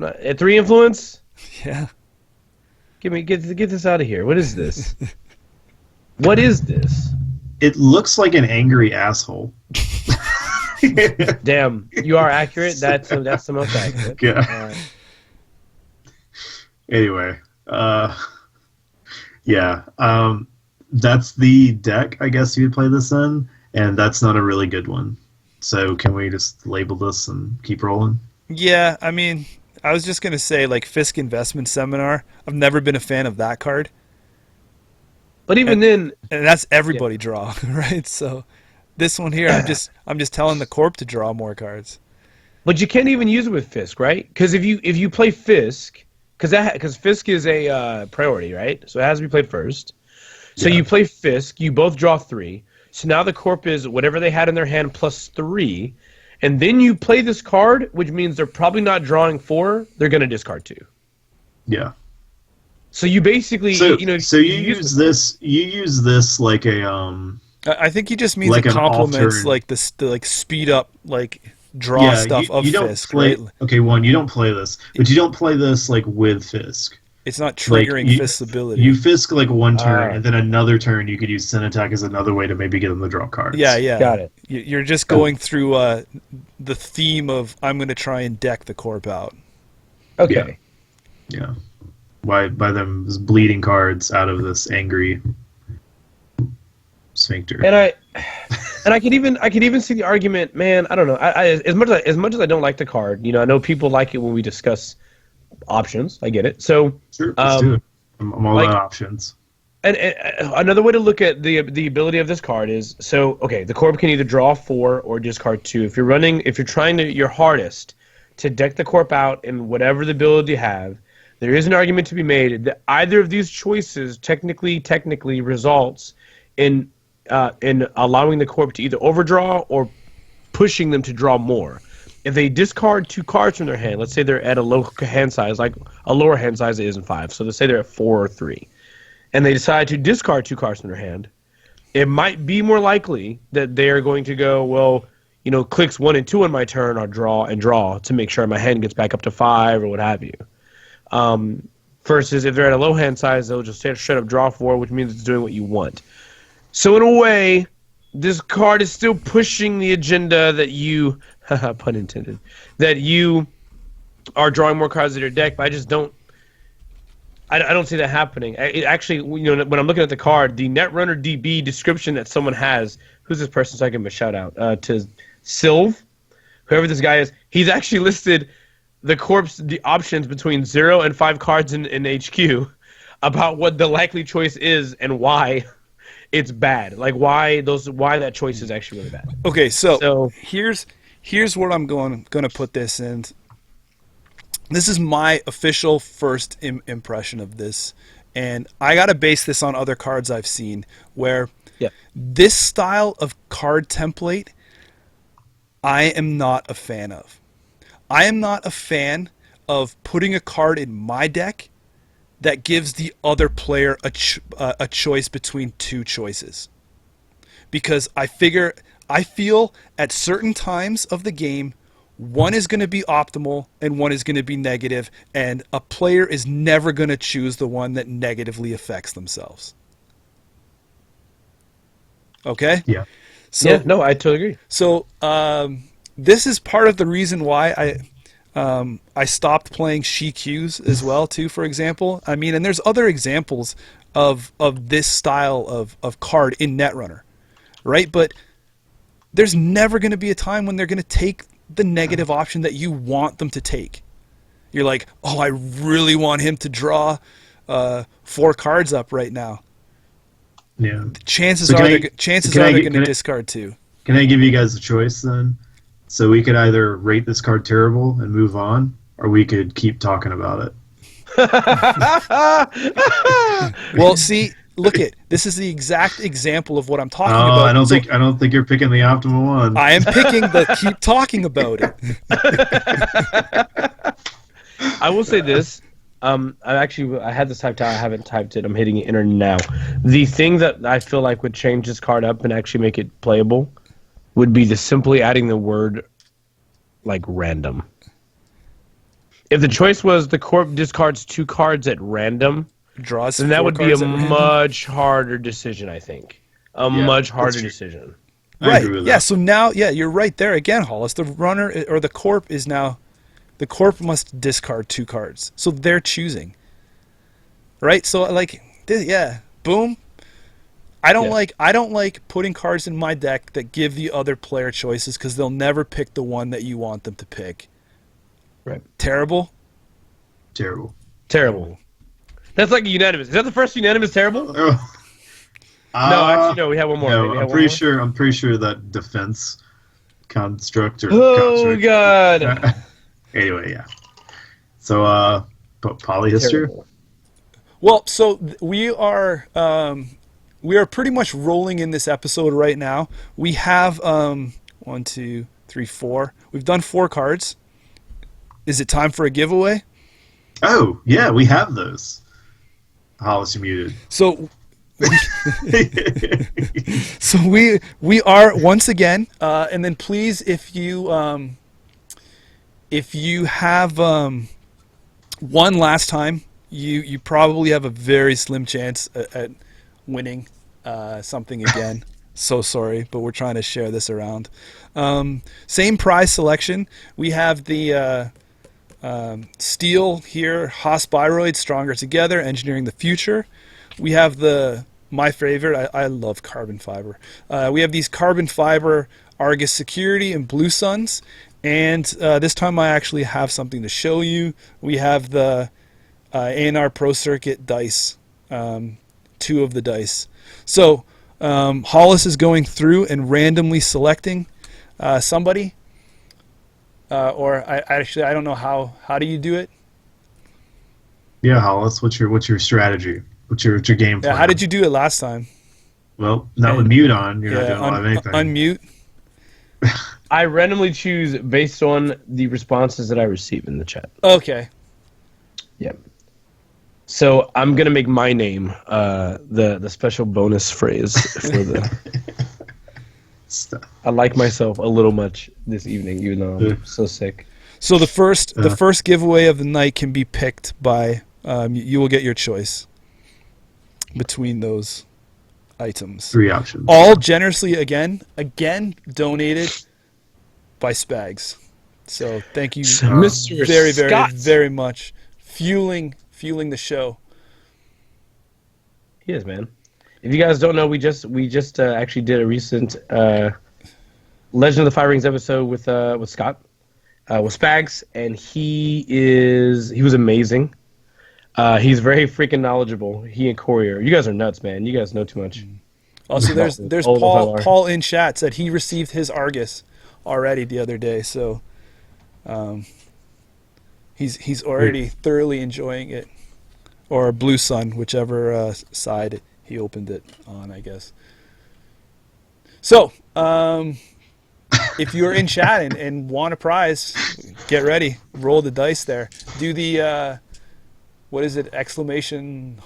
At 3 influence? Yeah. Get this out of here. What is this? What is this? It looks like an angry asshole. Damn, you are accurate. That's the most accurate. Yeah. Anyway, yeah, that's the deck I guess you'd play this in, and that's not a really good one. So can we just label this and keep rolling? Yeah, I mean, I was just going to say, like, Fisk Investment Seminar, I've never been a fan of that card. But even then... And that's everybody draw, right? So this one here, I'm just telling the corp to draw more cards. But you can't even use it with Fisk, right? Because if you play Fisk... Because Fisk is a priority, right? So it has to be played first. So you play Fisk, you both draw 3. So now the corp is whatever they had in their hand plus 3. And then you play this card, which means they're probably not drawing 4. They're going to discard 2. Yeah. So you basically, So you use this like a I think he just means like it complements like the like speed up like draw stuff of Fisk. Right? Okay, you don't play this, but you don't play this like with Fisk. It's not triggering Fisk's ability. You Fisk like 1 turn, and then another turn you could use Sin Attack as another way to maybe get them to draw cards. Yeah. Got it. You're just going through the theme of I'm going to try and deck the corp out. Okay. Yeah. By them just bleeding cards out of this angry sphincter. And I could even see the argument, man. I don't know. As much as I don't like the card, I know people like it when we discuss options. I get it. So sure, let's do it. I'm all about options. And another way to look at the ability of this card is the corp can either draw 4 or discard 2. If you're trying your hardest to deck the corp out in whatever the ability you have, there is an argument to be made that either of these choices technically results in allowing the corp to either overdraw or pushing them to draw more. If they discard 2 cards from their hand, let's say they're at a low hand size, like a lower hand size that isn't 5, so let's say they're at 4 or 3, and they decide to discard 2 cards from their hand, it might be more likely that they're going to go, well, clicks 1 and 2 on my turn are draw to make sure my hand gets back up to 5 or what have you. Versus if they're at a low hand size, they'll just straight up draw 4, which means it's doing what you want. So in a way, this card is still pushing the agenda that you, pun intended, that you are drawing more cards in your deck, but I just don't. I don't see that happening. It actually, when I'm looking at the card, the Netrunner DB description that someone has, who's this person so I can give him a shout out, to Sylv, whoever this guy is, he's actually listed the options between 0 and 5 cards in HQ about what the likely choice is and why it's bad. Like why that choice is actually really bad. Okay, so here's where I'm going to put this in. This is my official first impression of this, and I got to base this on other cards I've seen where this style of card template I am not a fan of. I am not a fan of putting a card in my deck that gives the other player a choice between 2 choices. Because I feel at certain times of the game, one is going to be optimal and one is going to be negative, and a player is never going to choose the one that negatively affects themselves. Okay? Yeah. So, no, I totally agree. So this is part of the reason why I stopped playing She-Qs as well, too, for example. I mean, and there's other examples of this style of card in Netrunner, right? But there's never going to be a time when they're going to take the negative option that you want them to take. You're like, oh, I really want him to draw 4 cards up right now. Yeah. Chances are they're going to discard 2. Can I give you guys a choice then? So we could either rate this card terrible and move on, or we could keep talking about it. Well, see, look at this is the exact example of what I'm talking about. I don't think you're picking the optimal one. I am picking the keep talking about it. I will say this. I had this typed out. I haven't typed it. I'm hitting enter now. The thing that I feel like would change this card up and actually make it playable would be just simply adding the word like random. If the choice was the corp discards 2 cards at random, then that would be a much harder decision, I think. Much harder decision. Right. Yeah, so now, you're right there again, Hollis. The runner or the corp is now, the corp must discard 2 cards. So they're choosing. Right? So like, boom. I don't like putting cards in my deck that give the other player choices because they'll never pick the one that you want them to pick. Right. Terrible? Terrible. That's like a unanimous. Is that the first unanimous terrible? No, actually, no. We have one more. No, I'm pretty sure that defense construct or God. Anyway, yeah. So, Polyhistor. Well, so we are pretty much rolling in this episode right now. We have 1, 2, 3, 4. We've done 4 cards. Is it time for a giveaway? Oh, yeah, we have those. Hollis, you muted. So we are once again, and then please, if you have won last time, you probably have a very slim chance at winning something again. So sorry, but we're trying to share this around. Same prize selection. We have the steel here, Hospiroid, Stronger Together, Engineering the Future. We have my favorite, I love carbon fiber. We have these carbon fiber Argus Security and Blue Suns. And this time I actually have something to show you. We have the A&R Pro Circuit dice, 2 of the dice. So Hollis is going through and randomly selecting somebody. I don't know how do you do it? Yeah, Hollis, what's your strategy? What's your game plan? Yeah, how did you do it last time? Well, not with mute on. You're not doing a lot of anything. Unmute. I randomly choose based on the responses that I receive in the chat. Okay. Yep. So I'm gonna make my name the special bonus phrase for the. I like myself a little much this evening, even though I'm so sick. So the first giveaway of the night can be picked by you will get your choice between those items. 3 options. All generously again donated by Spags. So thank you Mr. very, very, Scott. very much. Fueling the show. He is, man. If you guys don't know, we just actually did a recent Legend of the Five Rings episode with Scott, with Spags, and he was amazing. He's very freaking knowledgeable. He and Courier. You guys are nuts, man. You guys know too much. Also, there's Paul in chat said he received his Argus already the other day, so he's already thoroughly enjoying it, or Blue Sun, whichever side he opened it on, I guess. So, if you're in chat and want a prize, get ready. Roll the dice there. Do the what is it? Exclamation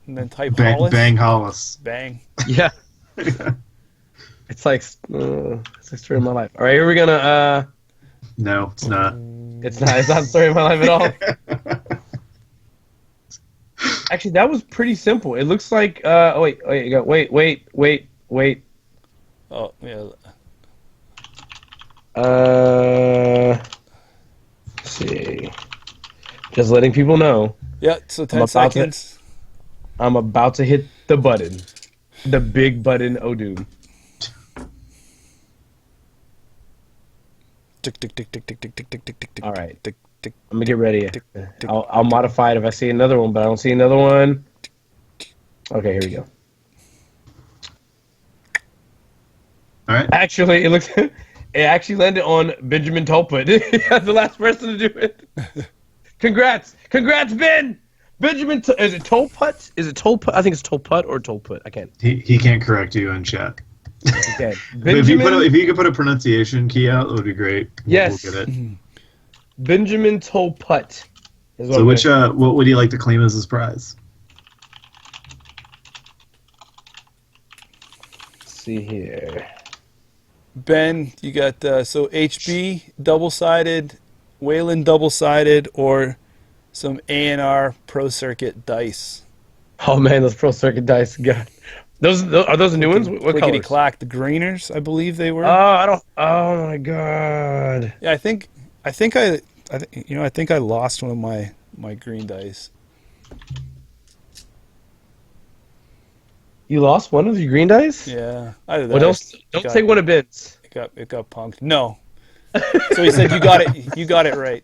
and then type Hollis? Bang Hollis. Bang. Yeah. It's like story of my life. All right, here we're gonna. No, it's not. It's not the story of my life at all. Actually, that was pretty simple. It looks like. Wait. Oh yeah. Let's see. Just letting people know. Yeah. So 10 seconds. I'm about to hit the button, the big button. Oh, doom. Tick tick tick tick tick tick tick tick tick tick tick. All right. Tick tick. I'm gonna get ready. Tick, tick, I'll modify it if I see another one, but I don't see another one. Okay, here we go. All right. Actually, it actually landed on Benjamin Tolput. The last person to do it. Congrats, Ben. Benjamin, is it Tolput? Is it Tolput? I think it's Tolput or Tolput. I can't. He can't correct you in chat. Okay. But if you could put a pronunciation key out, that would be great. Yes. We'll get it. Benjamin Tolput. So what would you like to claim as his prize? Let's see here. Ben, you got so HB double-sided, Wayland double-sided, or some A&R Pro Circuit dice. Oh man, those Pro Circuit dice, God. Are those the new ones? What colors? Clack, the greeners, I believe they were. Oh my God. Yeah, I think I lost one of my green dice. You lost one of your green dice? Yeah. Either that. Well, don't take one of Ben's. It got punked. No. So he said you got it. You got it right.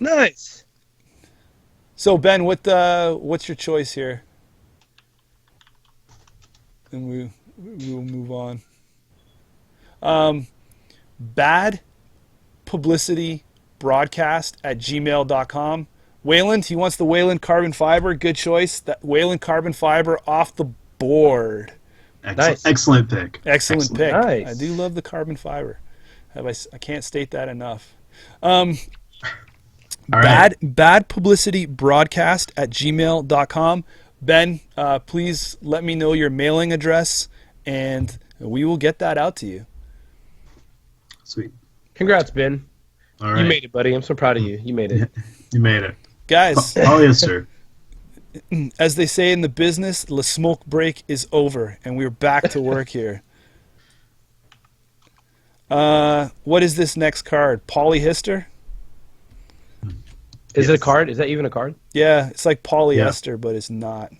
Nice. So Ben, what's your choice here? And we will move on. Bad Publicity broadcast at gmail.com. Wayland, he wants the Wayland carbon fiber. Good choice. That Wayland carbon fiber off the board. Nice. Excellent pick. Excellent pick. Nice. I do love the carbon fiber. I can't state that enough. All right. Bad Publicity broadcast at gmail.com. Ben, please let me know your mailing address, and we will get that out to you. Sweet. Congrats, Ben. All right. You made it, buddy. I'm so proud of you. You made it. You made it. Guys, Polyhistor. as they say in the business, the smoke break is over, and we're back to work here. What is this next card? Polyhistor? Is it a card? Is that even a card? Yeah, it's like polyester, but it's not.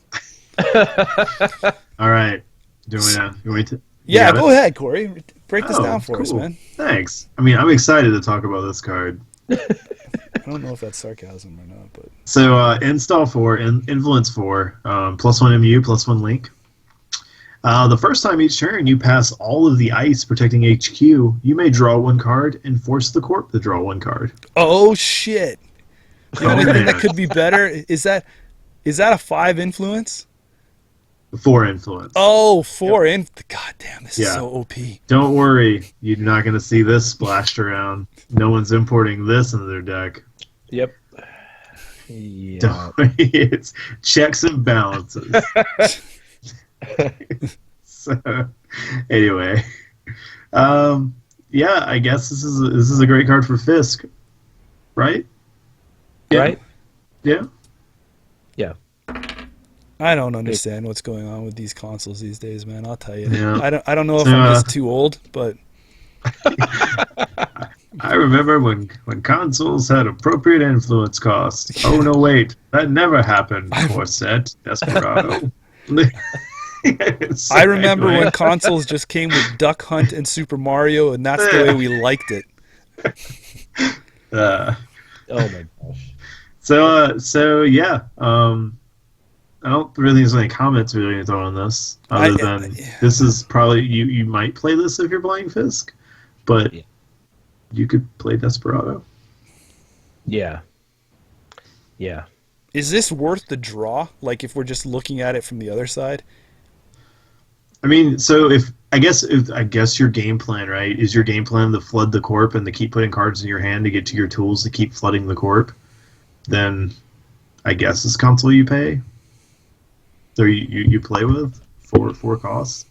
All right. Do you want me to? Yeah, go ahead, Corey. Break this down for us, man. Thanks. I mean, I'm excited to talk about this card. I don't know if that's sarcasm or not, but so install 4, influence 4, +1 MU, +1 link. The first time each turn you pass all of the ice protecting HQ, you may draw 1 card and force the corp to draw 1 card. Oh shit! The only thing that could be better is that a 5 influence? 4 influence. Oh, 4 God damn, this is so OP. Don't worry, you're not going to see this splashed around. No one's importing this into their deck. Yep. Yeah. It's checks and balances. So, anyway, yeah, I guess this is a great card for Fisk, right? Yeah. Right? Yeah. Yeah. I don't understand what's going on with these consoles these days, man. I'll tell you. Yeah. I don't know if I'm just too old, but I remember when consoles had appropriate influence costs. Oh no, wait, that never happened. Corset, Desperado. So, I remember anyway. when consoles just came with Duck Hunt and Super Mario, and that's the way we liked it. Oh my gosh. So yeah. I don't really think there's any comments really to throw on this, other than this is probably you might play this if you're playing Fisk, but you could play Desperado. Yeah. Yeah. Is this worth the draw? Like if we're just looking at it from the other side? I mean, so I guess your game plan, right, is your game plan to flood the corp and to keep putting cards in your hand to get to your tools to keep flooding the corp, then I guess this console you pay. Or you play with for costs.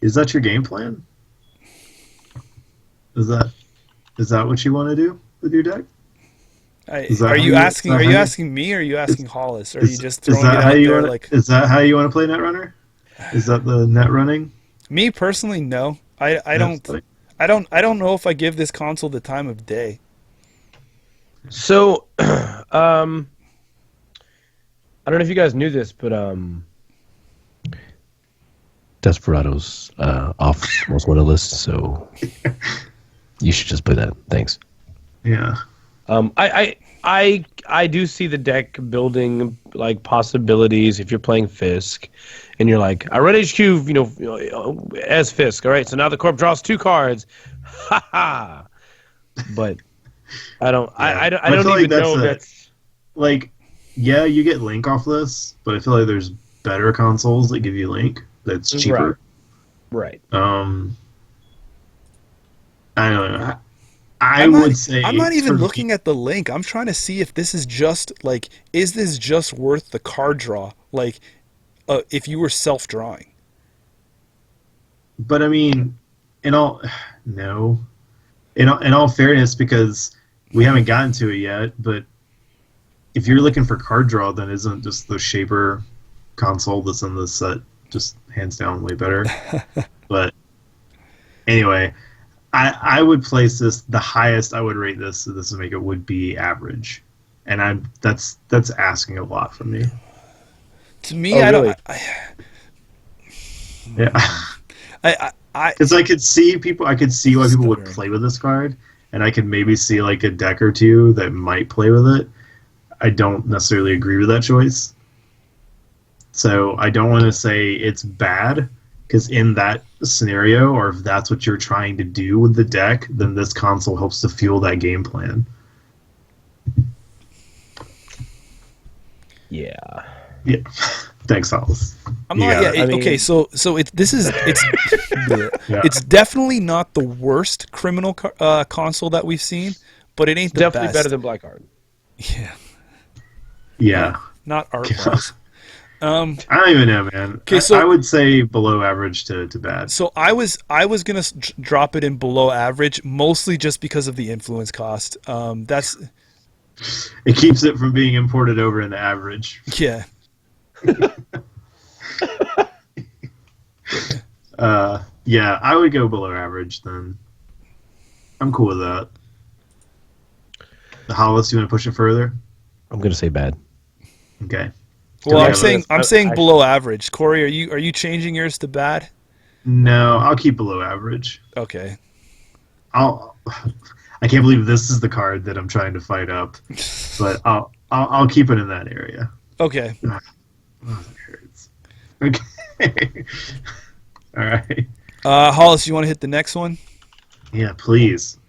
Is that your game plan? Is that what you want to do with your deck? Are you asking me, or are you asking Hollis? Or are you just throwing it out there? Like, is that how you want to play Netrunner? Is that the net running? Me personally, no. I don't know if I give this console the time of day. So, I don't know if you guys knew this, but Desperado's off most wanted list, so you should just play that. Thanks. Yeah. I do see the deck building like possibilities if you're playing Fisk, and you're like, I run HQ, as Fisk. All right, so now the corp draws 2 cards. Ha ha. But I don't. Yeah. I don't even know that's like. Yeah, you get Link off this, but I feel like there's better consoles that give you Link that's cheaper. Right. I don't know. I would say I'm not even looking at the Link. I'm trying to see if this is just like, is this just worth the card draw? Like, if you were self-drawing. But I mean, in all fairness, because we haven't gotten to it yet, but if you're looking for card draw, then isn't just the Shaper console that's in this set just hands down way better? But anyway, I would place this, the highest I would rate this would make it would be average, and that's asking a lot from me. To me, I don't. Because I could see why people would play with this card, and I could maybe see like a deck or two that might play with it. I don't necessarily agree with that choice. So I don't want to say it's bad, because in that scenario, or if that's what you're trying to do with the deck, then this console helps to fuel that game plan. Yeah. Yeah. Thanks, Hollis. I'm not. Okay. So it's definitely not the worst criminal console that we've seen, but it ain't the definitely best. Better than Blackheart. Yeah. Yeah. Not art-wise. I don't even know, man. Okay, so I would say below average to bad. So I was gonna drop it in below average, mostly just because of the influence cost. It keeps it from being imported over into average. Yeah. Yeah, I would go below average then. I'm cool with that. The Hollis, you want to push it further? I'm gonna say bad. Okay. Well, I'm saying below average. Corey, are you changing yours to bad? No, I'll keep below average. Okay. I can't believe this is the card that I'm trying to fight up, but I'll keep it in that area. Okay. Oh, that hurts. Okay. All right. Hollis, you want to hit the next one? Yeah, please.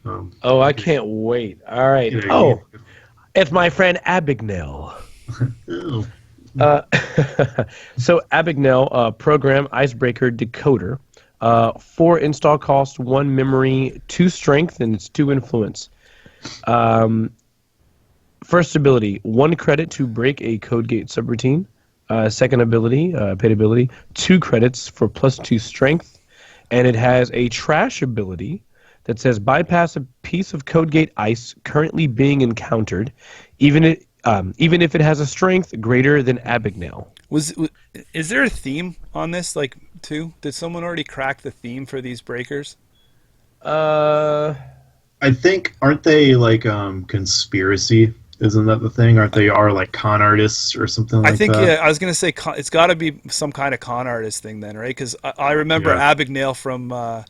I can't wait. All right. It's my friend Abigail. Oh. So Abigail, program icebreaker decoder, 4 install cost, 1 memory, 2 strength, and it's 2 influence. First ability, 1 credit to break a code gate subroutine. Second ability, paid ability, 2 credits for +2 strength. And it has a trash ability that says bypass a piece of code gate ice currently being encountered, even if it has a strength greater than Abigail. Is there a theme on this, like, too? Did someone already crack the theme for these breakers? I think, aren't they like conspiracy? Isn't that the thing? Aren't they like con artists or something like that? I think, yeah, I was going to say it's got to be some kind of con artist thing then, right? Because I remember Abigail from that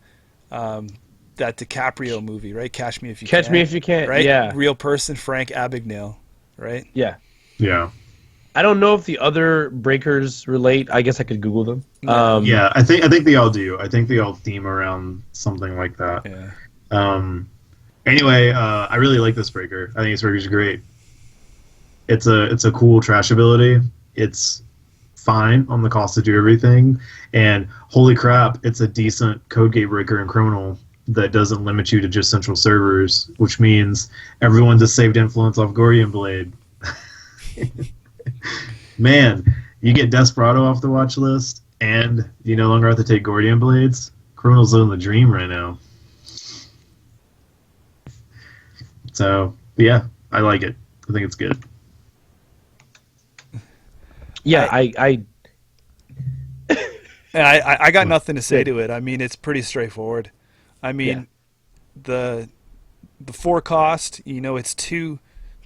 DiCaprio movie, right? Catch Me If You Can. Catch Me If You Can, right? Yeah. Real person, Frank Abagnale, right? Yeah. Yeah. I don't know if the other breakers relate. I guess I could Google them. Yeah, I think they all do. I think they all theme around something like that. Yeah. Anyway, I really like this breaker. I think this breaker's great. It's a cool trash ability. It's fine on the cost to do everything, and holy crap, it's a decent code gate breaker in Criminal that doesn't limit you to just central servers, which means everyone's a saved influence off Gordian Blade. Man, you get Desperado off the watch list, and you no longer have to take Gordian Blades. Criminal's living the dream right now. So, yeah, I like it. I think it's good. Yeah, I got nothing to say to it. I mean, it's pretty straightforward. I mean, the 4 cost, it's 2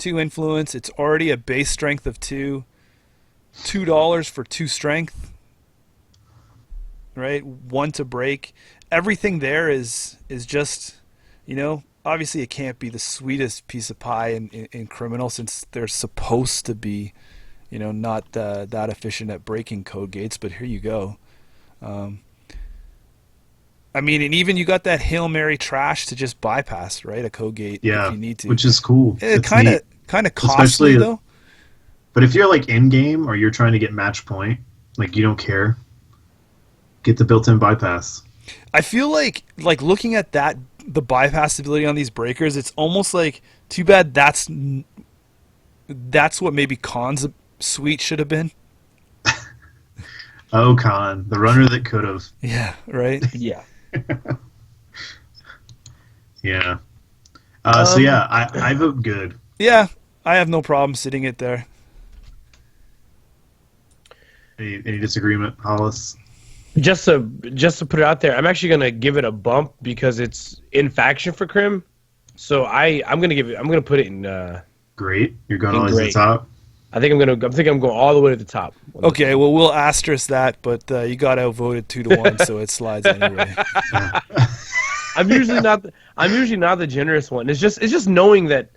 influence. It's already a base strength of 2. $2 for 2 strength. Right? 1 to break. Everything there is just, obviously it can't be the sweetest piece of pie in Criminal, since they're supposed to be, not that efficient at breaking code gates, but here you go. I mean, and even you got that Hail Mary trash to just bypass, right, a code gate if you need to. Which is cool. It's kind of costly, though. But if you're like in game or you're trying to get match point, like you don't care, get the built-in bypass. I feel like looking at the bypass ability on these breakers, it's almost like, too bad that's what maybe Khan's suite should have been. Oh, Khan, the runner that could have. Yeah, right? Yeah. Yeah. So yeah, I vote good. Yeah, I have no problem sitting it there. Any disagreement, Hollis? Just to put it out there, I'm actually gonna give it a bump because it's in faction for Crim. So I'm gonna put it in. Great. You're going always to the top. I think I'm going all the way to the top. Okay, well we'll asterisk that, but you got outvoted 2-1, so it slides anyway. I'm usually not the generous one. It's just knowing that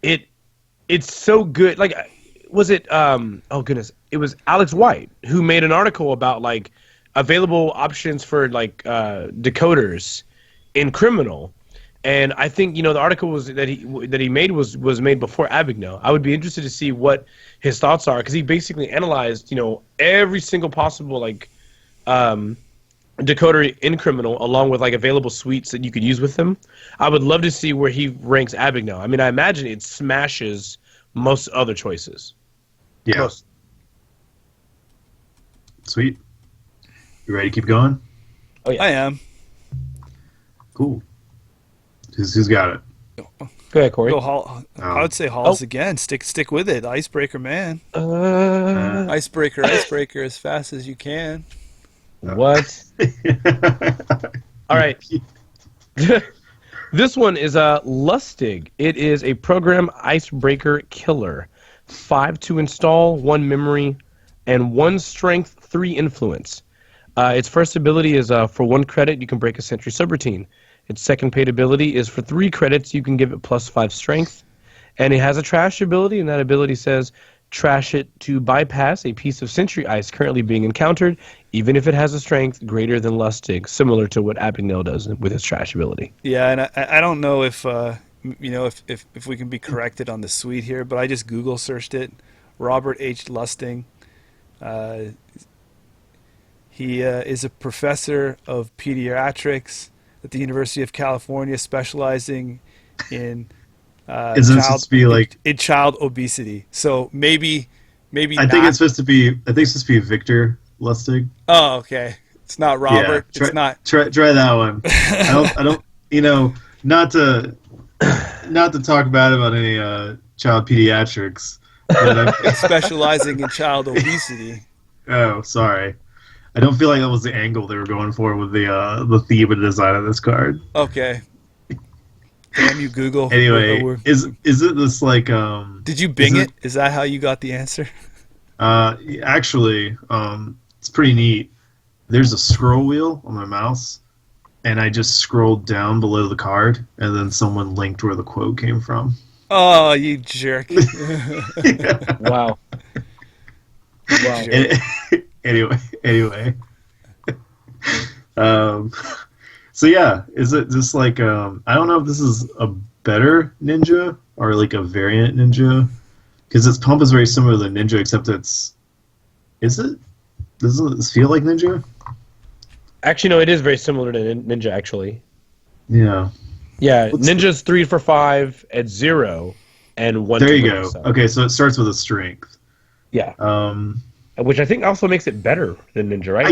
it's so good. Like, was it oh goodness, it was Alex White who made an article about like available options for like decoders in Criminal. And I think the article was that he made was made before Abigail. I would be interested to see what his thoughts are, because he basically analyzed every single possible like decoder in Criminal, along with like available suites that you could use with them. I would love to see where he ranks Abigail. I mean, I imagine it smashes most other choices. Yeah. Most. Sweet. You ready to keep going? Oh yeah, I am. Cool. Who's got it? Go ahead, Corey. I would say Hollis again. Stick with it. Icebreaker, man. Icebreaker as fast as you can. What? All right. This one is Lustig. It is a program icebreaker killer. 5 to install, 1 memory, and 1 strength, 3 influence. Its first ability is for 1 credit, you can break a sentry subroutine. Its second paid ability is for 3 credits, you can give it +5 strength. And it has a trash ability, and that ability says trash it to bypass a piece of sentry ice currently being encountered, even if it has a strength greater than Lustig, similar to what Abigail does with its trash ability. Yeah, and I don't know if if we can be corrected on the suite here, but I just Google searched it. Robert H. Lustig. He is a professor of pediatrics at the University of California, specializing in Isn't it supposed to be like child obesity? So maybe I think it's supposed to be. I think it's supposed to be Victor Lustig. Oh, okay. It's not Robert. Yeah, It's not. Try that one. I don't. You know, not to talk bad about any child pediatrics, but specializing in child obesity. Oh, sorry. I don't feel like that was the angle they were going for with the theme and design of this card. Okay. Damn you, Google. Anyway, is it this like Did you Bing it? Is that how you got the answer? Actually, it's pretty neat. There's a scroll wheel on my mouse, and I just scrolled down below the card, and then someone linked where the quote came from. Oh, you jerk! Wow. Wow. Anyway. So yeah, is it just like I don't know if this is a better ninja or like a variant ninja, because its pump is very similar to the ninja, except doesn't it feel like ninja? Actually, no, it is very similar to ninja. Actually, yeah. Ninja's 3 for 5 at 0 and 1. There you go. Okay, so it starts with a strength. Yeah. Which I think also makes it better than ninja, right?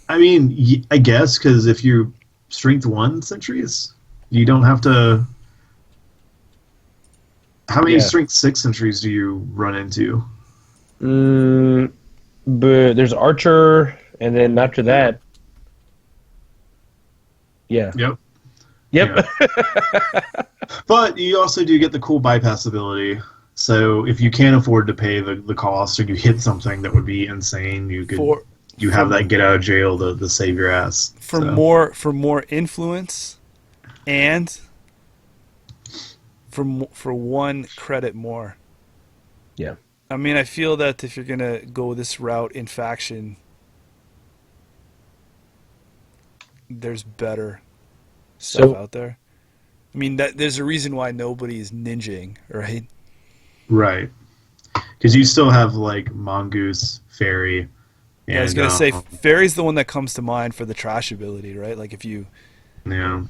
I mean, I guess, because if you strength 1 sentries, you don't have to. How many strength 6 sentries do you run into? But there's Archer, and then after that, yeah. Yep. Yeah. But you also do get the cool bypass ability. So if you can't afford to pay the cost, or you hit something that would be insane, you could have that get out of jail to save your ass. For more influence, and for 1 credit more. Yeah. I mean, I feel that if you're gonna go this route in faction, there's better stuff out there. I mean, there's a reason why nobody is ninjing, right? Right. Because you still have like Mongoose, Fairy. And, I was gonna say Fairy's the one that comes to mind for the trash ability, right? Like if you. Yeah.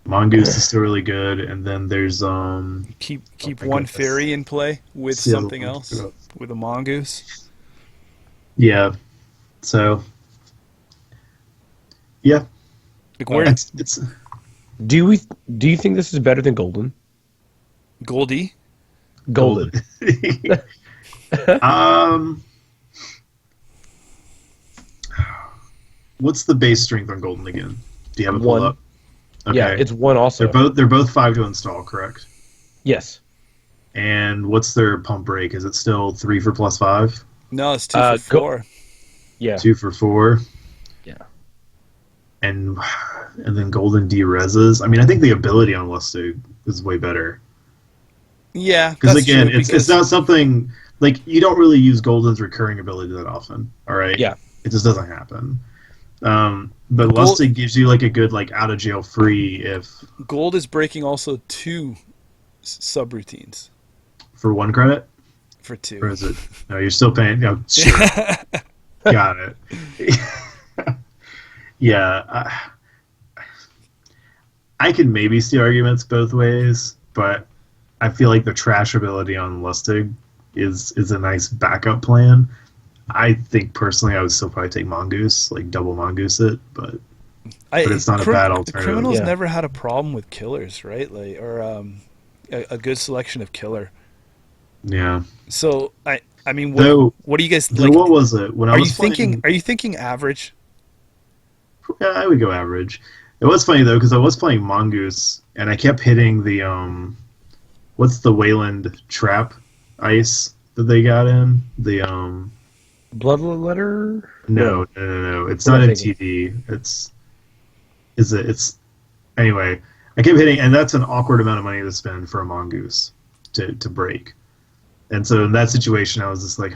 Mongoose is still really good, and then there's keep one Fairy in play with something else, with a Mongoose. Yeah. So. Yeah. Like where it's do you think this is better than Golden? Goldie? Golden. What's the base strength on Golden again? Do you have it pulled up? Okay. Yeah, it's 1 also. They're both 5 to install, correct? Yes. And what's their pump break? Is it still 3 for +5? No, it's 2 for 4. Yeah. 2 for 4. Yeah. And then Golden de-reses. I mean, I think the ability on Lustig is way better. Yeah, because again, it's not something like you don't really use Golden's recurring ability that often. All right. Yeah. It just doesn't happen. But Lustig gives you like a good like out of jail free if Gold is breaking also 2 subroutines for 1 credit. For 2. Or is it? No, you're still paying. No, sure. Got it. Yeah. I can maybe see arguments both ways, but I feel like the trash ability on Lustig is a nice backup plan. I think personally I would still probably take Mongoose, like double Mongoose it, but it's not a bad alternative. The Criminals never had a problem with killers, right? Like, or a good selection of killer. Yeah. So I mean, what do you guys like? What was it when I was playing? Are you thinking average? Yeah, I would go average. It was funny though because I was playing Mongoose and I kept hitting the what's the Wayland trap ice that they got in the Bloodletter? No. It's not in TD. It's anyway. I kept hitting, and that's an awkward amount of money to spend for a Mongoose to break. And so in that situation, I was just like,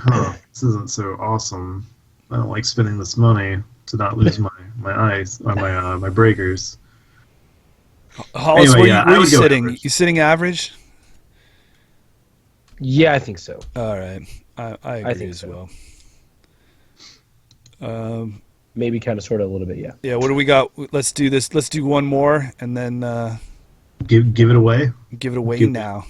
this isn't so awesome. I don't like spending this money to not lose my ice or my breakers. Hollis, where are you sitting? Average. You sitting average? Yeah, I think so. All right, I agree as well. Maybe kind of sort of a little bit, yeah. Yeah, what do we got? Let's do this. Let's do one more, and then Give it away. Give it away Give- now.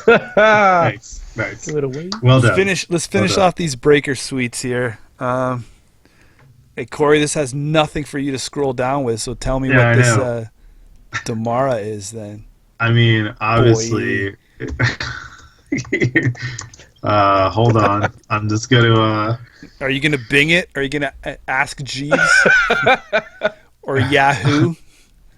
Nice. Give it away. Well done. Let's finish done. off these breaker suites here. Hey Corey, this has nothing for you to scroll down with, so tell me Yeah, what I this know. Damara is then. I mean, obviously. Hold on. I'm just gonna. Are you gonna Bing it? Are you gonna ask Jeeves or Yahoo?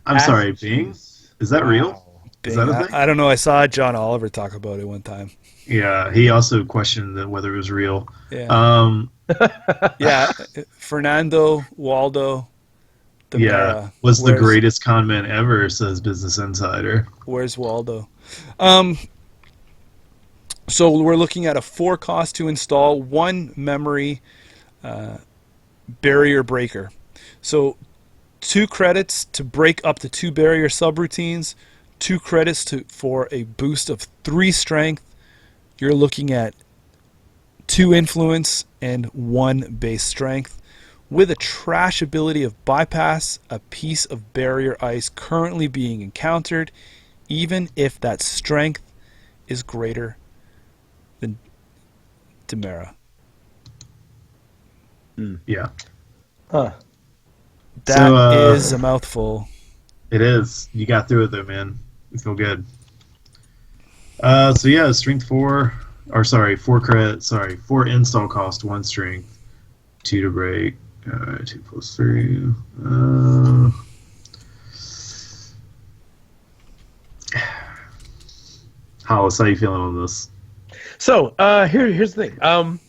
I'm sorry, Bing. Is that real? Bing. Is that a thing? I don't know. I saw John Oliver talk about it one time. Yeah, he also questioned whether it was real. Yeah. Yeah. Fernando Waldo. Yeah, was the greatest con man ever, says Business Insider. Where's Waldo? So we're looking at a 4 cost to install, 1 memory barrier breaker. So 2 credits to break up to 2 barrier subroutines, 2 credits for a boost of 3 strength. You're looking at 2 influence and 1 base strength, with a trash ability of bypass a piece of barrier ice currently being encountered, even if that strength is greater than Deera. Yeah. Huh. That is a mouthful. It is. You got through it though, man. You feel good. So yeah, strength 4, or sorry, 4 credit. Sorry, 4 install cost, 1 strength, 2 to break. 2 plus 3. Hollis, how you feeling on this? So here's the thing.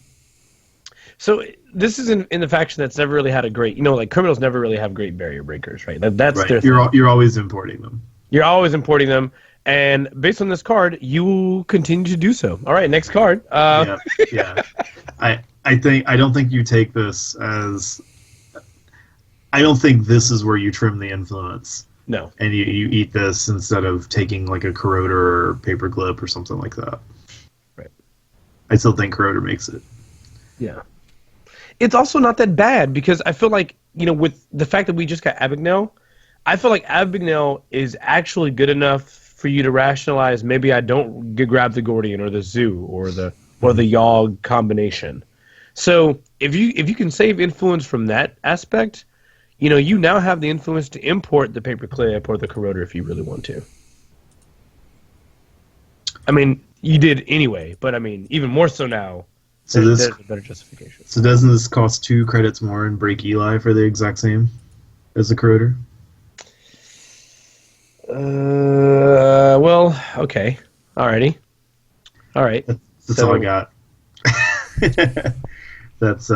So this is in the faction that's never really had a great, like criminals never really have great barrier breakers, right? That's right. their You're always importing them. You're always importing them, and based on this card, you will continue to do so. All right, next card. Yeah. I don't think you take this as. I don't think this is where you trim the influence. No. And you eat this instead of taking like a corroder or paperclip or something like that. Right. I still think corroder makes it. Yeah. It's also not that bad because I feel like, with the fact that we just got Abigail, I feel like Abigail is actually good enough for you to rationalize maybe I don't grab the Gordian or the Zoo or the Yogg combination. So if you can save influence from that aspect, you now have the influence to import the paperclip or the corroder if you really want to. I mean, you did anyway, but I mean, even more so now. So there's a better justification. So doesn't this cost 2 credits more and break Eli for the exact same as the corroder? Well, okay. Alrighty. All right. That's all I got. That's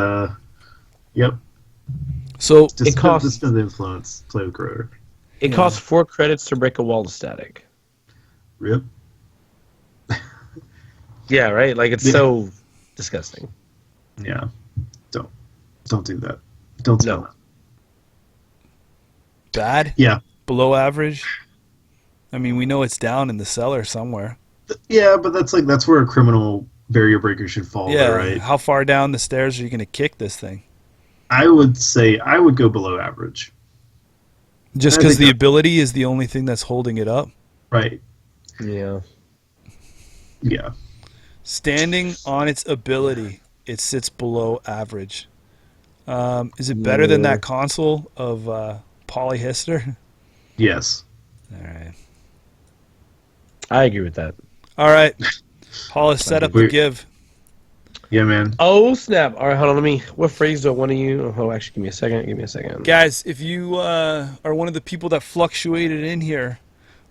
yep. So Just spend the influence. Play with corroder. It costs 4 credits to break a wall of static. Rip. Yeah, right. Like it's so disgusting. Yeah. Don't do that. Don't spend that. Bad? Yeah. Below average? I mean, we know it's down in the cellar somewhere. Yeah, but that's where a criminal barrier breaker should fall. Yeah, right? How far down the stairs are you going to kick this thing? I would say I would go below average. Just because the ability is the only thing that's holding it up? Right. Yeah. Yeah. Standing on its ability, it sits below average. Is it better than that console of Polyhistor? Yes. All right. I agree with that. All right. Paul has set up the give. Yeah, man. Oh, snap. All right, hold on. What phrase do I want to use? Oh, actually, give me a second. Guys, if you are one of the people that fluctuated in here,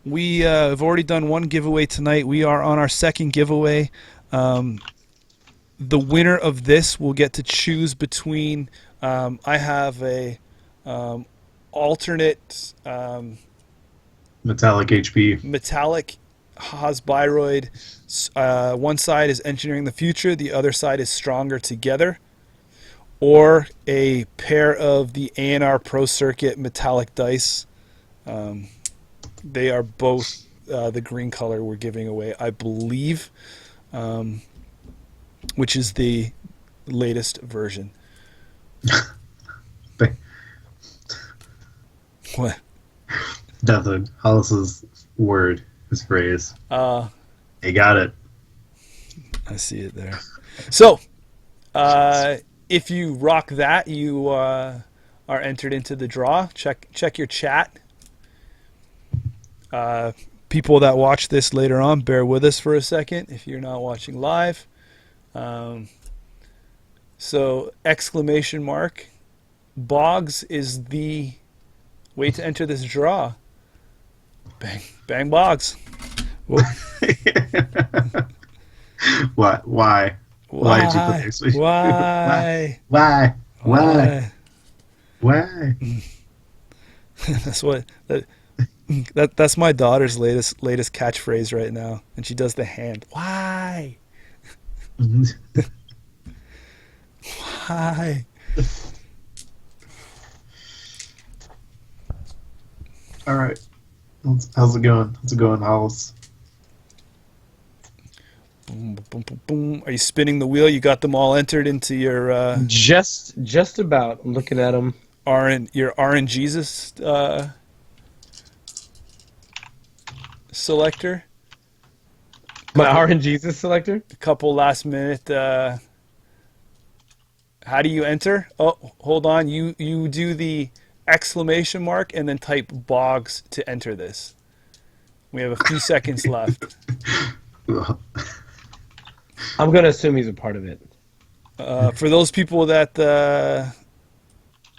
we have already done 1 giveaway tonight. We are on our 2nd giveaway. The winner of this will get to choose between. I have a alternate Metallic HP. Metallic Hasbiroid. One side is Engineering the Future, the other side is Stronger Together, or a pair of the A&R Pro Circuit metallic dice. They are both the green color we're giving away, I believe, which is the latest version. What? Definitely. Hollis's word, his phrase. You got it. I see it there. So, if you rock that, you are entered into the draw. Check your chat. People that watch this later on, bear with us for a second if you're not watching live. So, exclamation mark. Boggs is the way to enter this draw. Bang, bang, Boggs. Why? Why? Why did you put exclamation? Why? Why? Why? Why? That's my daughter's latest catchphrase right now, and she does the hand. Why? Why? All right. How's it going? How's it going, Hollis? Boom, boom, boom, boom. Are you spinning the wheel? You got them all entered into your just about. I'm looking at them. Your RNGesus selector. My RNGesus selector. A couple last minute. How do you enter? Oh, hold on. You do the exclamation mark and then type Boggs to enter this. We have a few seconds left. I'm going to assume he's a part of it. For those people that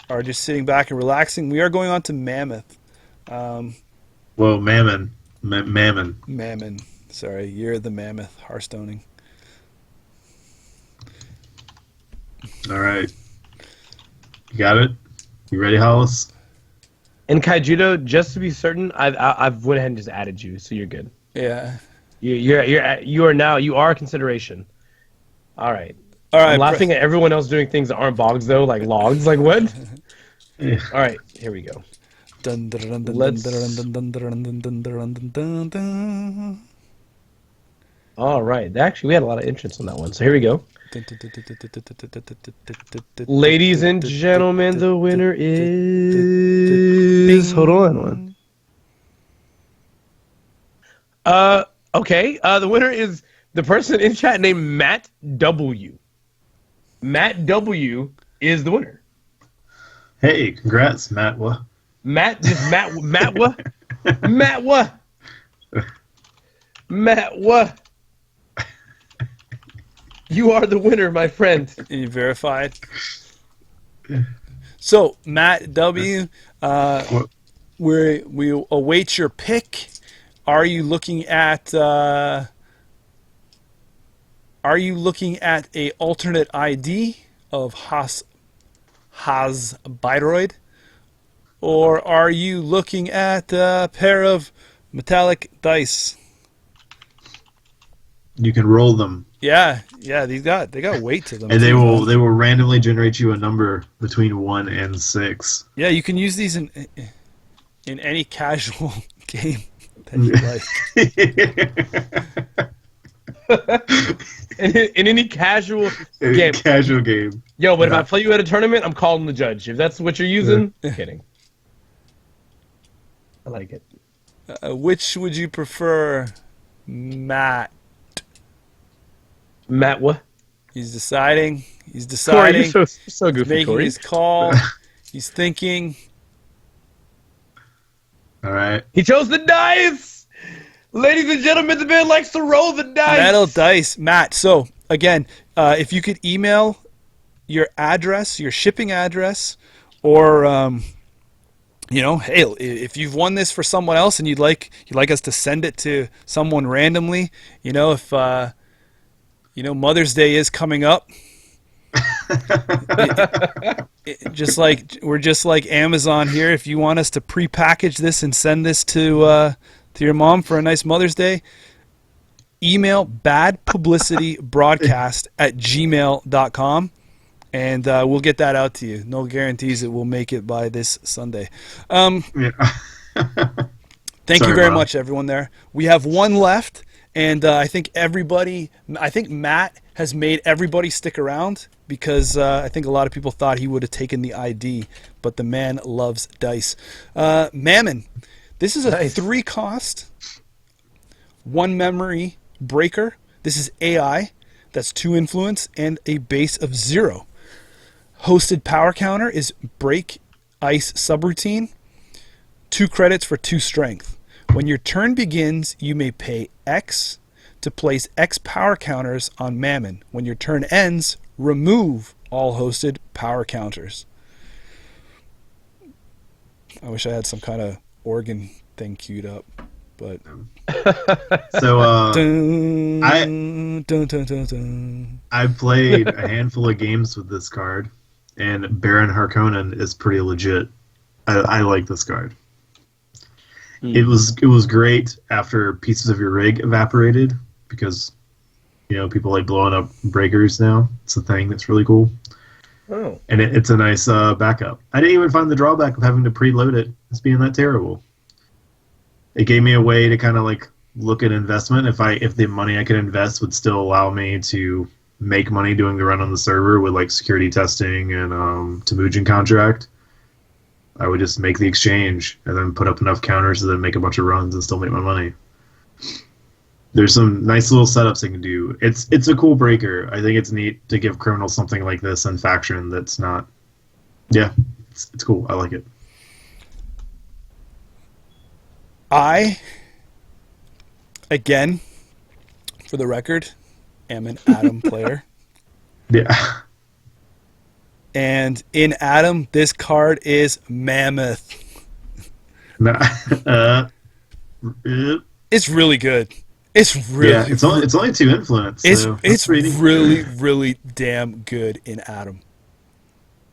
are just sitting back and relaxing, we are going on to Mammoth. Well, Mammon. Mammon. Mammon. Sorry, you're the Mammoth. Hearthstoning. All right. You got it? You ready, Hollis? And Kaijudo, just to be certain, I've went ahead and just added you, so you're good. Yeah. You are a consideration. All right. I'm laughing at everyone else doing things that aren't bogs though, like logs. Like what? Yeah. All right, here we go. All right. Actually, we had a lot of entrants on that one, so here we go. Ladies and gentlemen, the winner is. Hold on one. Okay. The winner is the person in chat named Matt W. Matt W is the winner. Hey, congrats, Matt. What? Matt what? Matt what? Matt what? You are the winner, my friend. You verified. So, Matt W, we await your pick. Are you looking at a alternate ID of Hasbiroid? Or are you looking at a pair of metallic dice? You can roll them. Yeah, they got weight to them. And they will randomly generate you a number between 1 and 6. Yeah, you can use these in any casual game that you like. in any casual game. Casual game. Yo, but if I play you at a tournament, I'm calling the judge. If that's what you're using, kidding. I like it. Which would you prefer, Matt? Matt, what? He's deciding. Corey, you're so goofy, He's making Corey. his call. He's thinking. All right. He chose the dice! Ladies and gentlemen, the man likes to roll the dice. Metal dice, Matt. So, again, if you could email your address, your shipping address, or, hey, if you've won this for someone else and you'd like us to send it to someone randomly, if... Mother's Day is coming up. We're just like Amazon here. If you want us to pre-package this and send this to your mom for a nice Mother's Day, email badpublicitybroadcast@gmail.com, and we'll get that out to you. No guarantees it will make it by this Sunday. Thank you very much, everyone there. We have one left. And I think Matt has made everybody stick around because I think a lot of people thought he would have taken the ID, but the man loves dice. Mammon, This is a 3 cost, 1 memory breaker. This is AI. That's 2 influence and a base of 0. Hosted power counter is break ice subroutine. 2 credits for 2 strength. When your turn begins, you may pay X to place X power counters on Mammon. When your turn ends, remove all hosted power counters. I wish I had some kind of organ thing queued up, but so I played a handful of games with this card, and Baron Harkonnen is pretty legit. I like this card. It was great after pieces of your rig evaporated, because people like blowing up breakers now. It's a thing that's really cool. Oh. And it's a nice backup. I didn't even find the drawback of having to preload it as being that terrible. It gave me a way to kind of like look at investment. If the money I could invest would still allow me to make money doing the run on the server with like security testing and Temujin contract, I would just make the exchange and then put up enough counters to then make a bunch of runs and still make my money. There's some nice little setups they can do. It's a cool breaker. I think it's neat to give criminals something like this in faction that's not... Yeah, it's cool. I like it. I, again, for the record, am an Atom player. Yeah. And in Atom, this card is mammoth. It's really good. It's really it's only 2 influence. So it's really really damn good in Atom.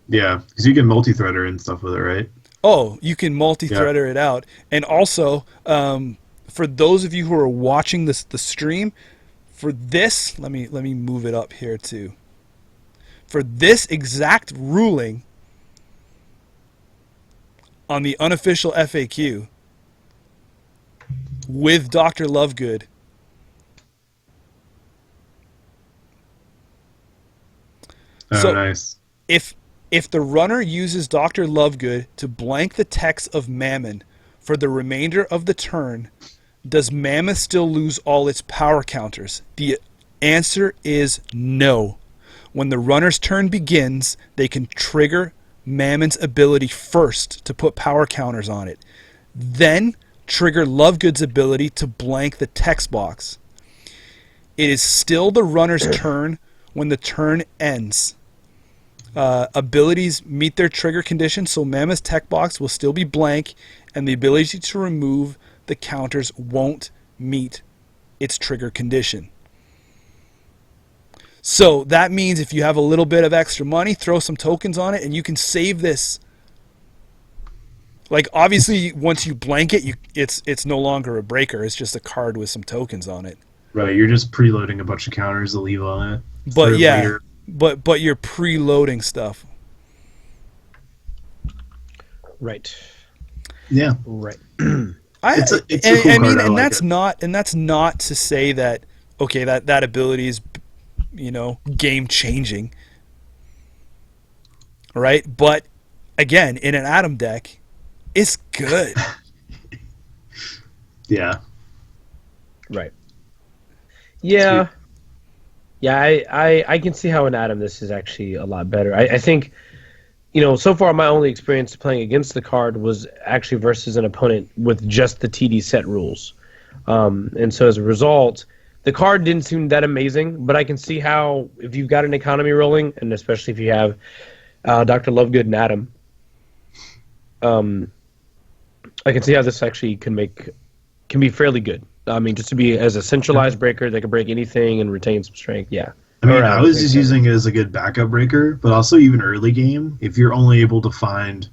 Yeah, because you can multi-threader and stuff with it, right? Oh, you can multi-threader it out, and also for those of you who are watching the stream, for this, let me move it up here too. For this exact ruling on the unofficial FAQ with Dr. Lovegood. Oh, nice. If the runner uses Dr. Lovegood to blank the text of Mammon for the remainder of the turn, does Mammoth still lose all its power counters? The answer is no. When the runner's turn begins, they can trigger Mammon's ability first to put power counters on it. Then trigger Lovegood's ability to blank the text box. It is still the runner's turn when the turn ends. Abilities meet their trigger condition, so Mammoth's tech box will still be blank, and the ability to remove the counters won't meet its trigger condition. So that means if you have a little bit of extra money, throw some tokens on it, and you can save this. Like, obviously, once you blank it, it's no longer a breaker. It's just a card with some tokens on it. Right, you're just preloading a bunch of counters to leave on it. But yeah, later. But you're preloading stuff. Right. Yeah. Right. It's a cool card. And that's not to say that that ability is game changing. Right? But again, in an Atom deck, it's good. Yeah. Right. Yeah. Yeah, I can see how in Atom this is actually a lot better. I think, so far my only experience playing against the card was actually versus an opponent with just the TD set rules. And so as a result, the card didn't seem that amazing, but I can see how if you've got an economy rolling, and especially if you have Dr. Lovegood and Atom, I can see how this actually can be fairly good. I mean, just to be as a centralized breaker that can break anything and retain some strength, yeah. I mean, I was just using it as a good backup breaker, but also even early game, if you're only able to find,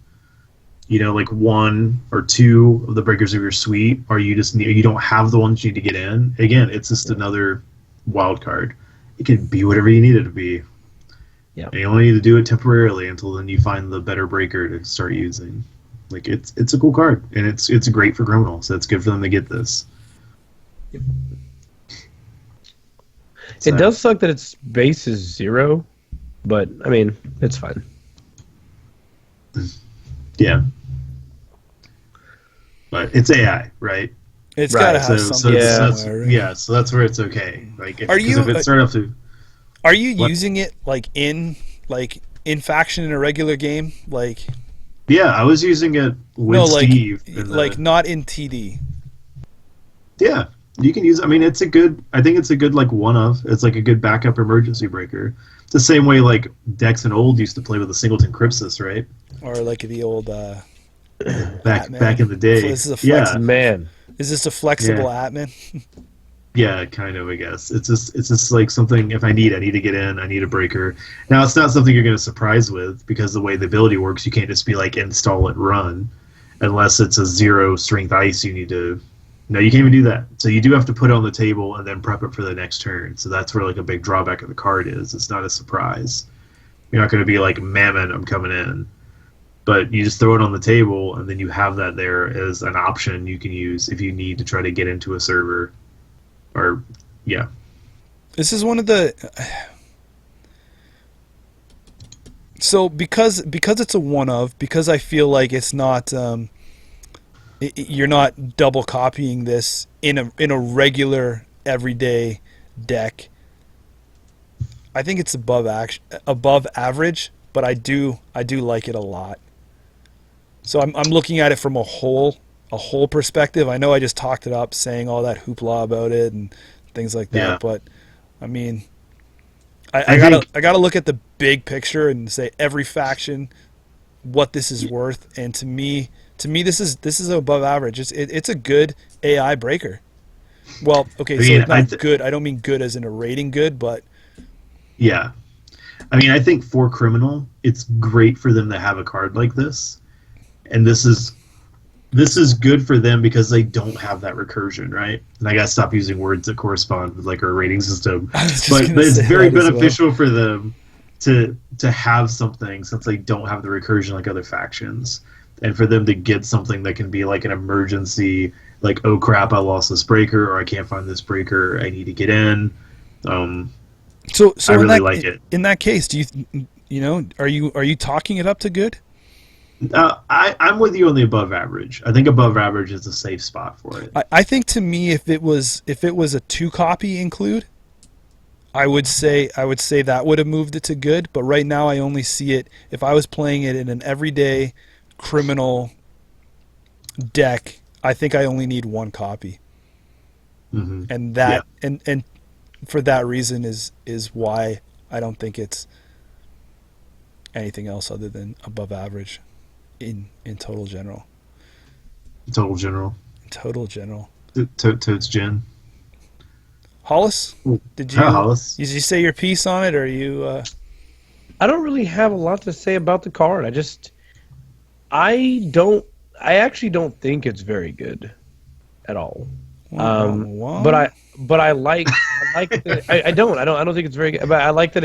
like 1 or 2 of the breakers of your suite, or you don't have the ones you need to get in, again, it's just another wild card. It can be whatever you need it to be. Yeah. And you only need to do it temporarily until then you find the better breaker to start using. Like, it's a cool card, and it's great for criminals, so it's good for them to get this. Yep. It does suck that its base is 0, but I mean, it's fine. Yeah. but it's AI, right? It's Right. got to have So something that's somewhere, right? yeah, so that's where it's okay. Like if, Are 'cause you if it started off to are you what? using it like in faction in a regular game? Like Yeah, I was using it with no, Steve in like the not in TD. yeah. You can use. I mean, it's a good. I think it's a good like one of. It's like a good backup emergency breaker. It's the same way like Dex and Old used to play with the Singleton Crypsis, right? Or like the old Back in the day. This is a Yeah, Man. Is this a flexible admin? yeah, kind of. I guess it's just like something. If I need to get in. I need a breaker. Now it's not something you're going to surprise with because the way the ability works, you can't just be like install it, run, unless it's a 0 strength ice. You need to. No, you can't even do that. So you do have to put it on the table and then prep it for the next turn. So that's where like a big drawback of the card is. It's not a surprise. You're not going to be like Mammon, I'm coming in. But you just throw it on the table and then you have that there as an option you can use if you need to try to get into a server. Or yeah. This is one of the so because it's a one of, because I feel like it's not you're not double copying this in a regular everyday deck. I think it's above average, but I do like it a lot. So I'm looking at it from a whole perspective. I know I just talked it up saying all that hoopla about it and things like that, Yeah. but I mean I gotta look at the big picture and say every faction what this is worth, and to me this is above average. It's a good AI breaker. Well, okay, so it's not good. I don't mean good as in a rating good, but Yeah. I mean, I think for Criminal, it's great for them to have a card like this. And this is good for them because they don't have that recursion, right? And I gotta stop using words that correspond with like our rating system. But it's very beneficial for them to have something since they don't have the recursion like other factions. And for them to get something that can be like an emergency, like, oh crap, I lost this breaker, or I can't find this breaker, I need to get in. So I really like it. In that case, do are you talking it up to good? I'm with you on the above average. I think above average is a safe spot for it. I think to me, if it was a 2 copy include, I would say that would have moved it to good. But right now, I only see it if I was playing it in an everyday Criminal deck. I think I only need 1 copy, and that and for that reason is why I don't think it's anything else other than above average in total general. Total general. Toads Gen. Hollis, did you say your piece on it, or you? I don't really have a lot to say about the card. I actually don't think it's very good at all. But I like that. I don't think it's very good. But I like that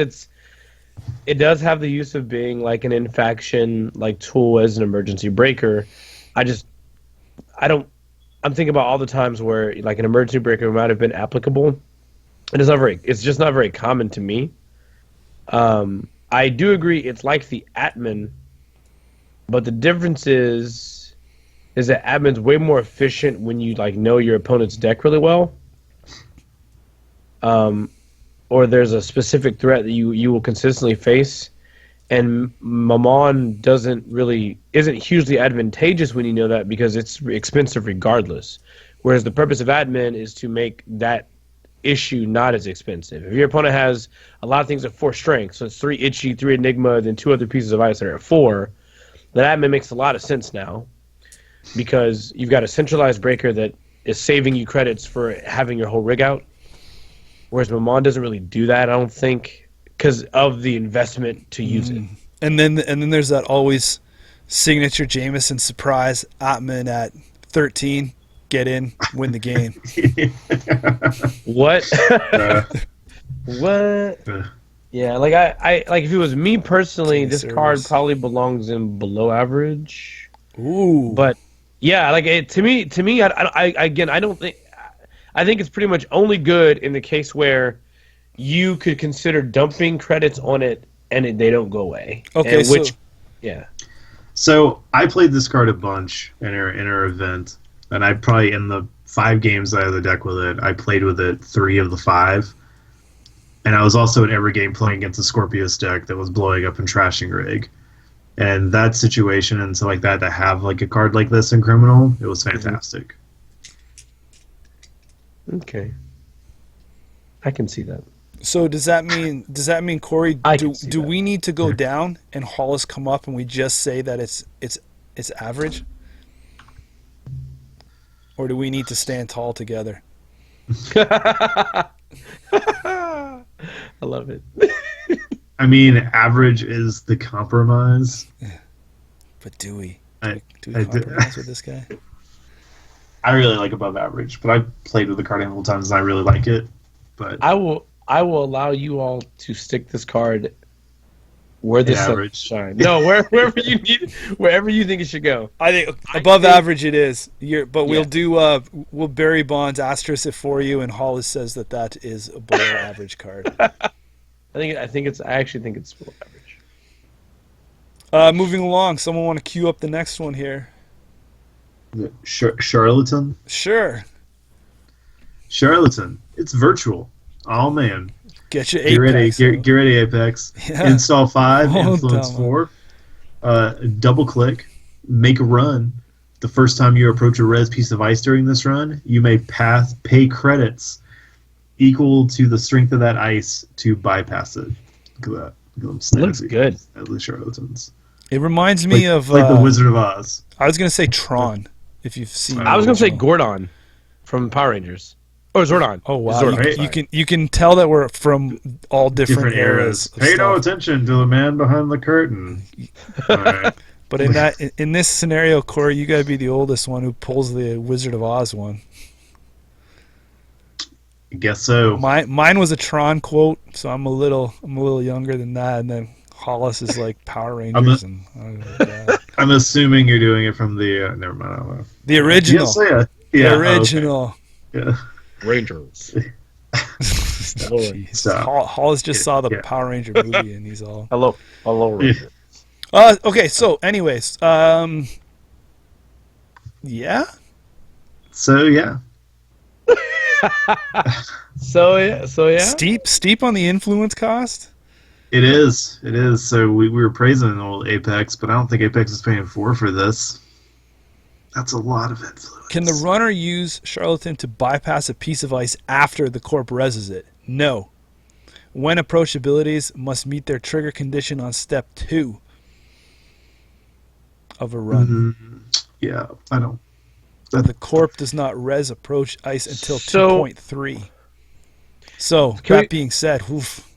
it does have the use of being like an in-faction like tool as an emergency breaker. I'm thinking about all the times where like an emergency breaker might have been applicable. It's just not very common to me. I do agree it's like the admin, but the difference is that admin's way more efficient when you like know your opponent's deck really well. Or there's a specific threat that you will consistently face, and Mammon isn't hugely advantageous when you know that because it's expensive regardless. Whereas the purpose of admin is to make that issue not as expensive. If your opponent has a lot of things at 4 strength, so it's 3 itchy, 3 enigma, then 2 other pieces of ice that are at 4, that admin makes a lot of sense now because you've got a centralized breaker that is saving you credits for having your whole rig out. Whereas Mammon doesn't really do that, I don't think, because of the investment to use it. And then there's that always signature Jameson surprise Atman at 13, get in, win the game. What? What? Yeah, like I like if it was me personally, this card probably belongs in below average. Ooh. But yeah, like to me, I don't think. I think it's pretty much only good in the case where you could consider dumping credits on it and they don't go away. Okay, yeah. So I played this card a bunch in our event, And I probably, in the 5 games I had the deck with it, I played with it 3 of the 5. And I was also in every game playing against a Scorpius deck that was blowing up and trashing rig. And that situation and stuff like that, to have like a card like this in Criminal, it was fantastic. Okay. I can see that. So does that mean Corey, do we need to go down and Hollis come up and we just say that it's average? Or do we need to stand tall together? I love it. I mean, average is the compromise. But do we I compromise with this guy? I really like above average, but I played with the card a handful of times and I really like it. But I will allow you all to stick this card where the sun shines. No, wherever you need, wherever you think it should go. I think above average it is. We'll do we'll Barry Bonds asterisk it for you, and Hollis says that is a below average card. I actually think it's below average. Moving along, someone want to queue up the next one here? Charlatan. Sure. Charlatan. It's virtual. Oh man. Get your Apex. Get ready, Apex. Yeah. Install 5, influence 4. Double click, make a run. The first time you approach a res piece of ice during this run, you may pay credits equal to the strength of that ice to bypass it. Look at that. Looks good. The Charlatans. It reminds me of like the Wizard of Oz. I was gonna say Tron. If you've seen, I was gonna say Gordon from Power Rangers. Oh, Zordon. Oh wow! You can tell that we're from all different eras. Pay no attention to the man behind the curtain. Right. But in this scenario, Corey, you got to be the oldest one who pulls the Wizard of Oz one. I guess so. Mine was a Tron quote, so I'm a little younger than that, and then Hollis is like Power Rangers. I'm assuming you're doing it from the never mind. I don't know. The original. Yes, yeah. The original. Okay. Yeah. Rangers. Hollis just saw the Power Ranger movie, and he's all hello Rangers. Okay, so anyways, yeah. So yeah. So yeah. Steep on the influence cost. It is. So we were praising old Apex, but I don't think Apex is paying 4 for this. That's a lot of influence. Can the runner use Charlatan to bypass a piece of ice after the corp reses it? No. When approach abilities must meet their trigger condition on step 2 of a run. Yeah, I know. The corp does not res approach ice until 2.3. So, that being said, oof.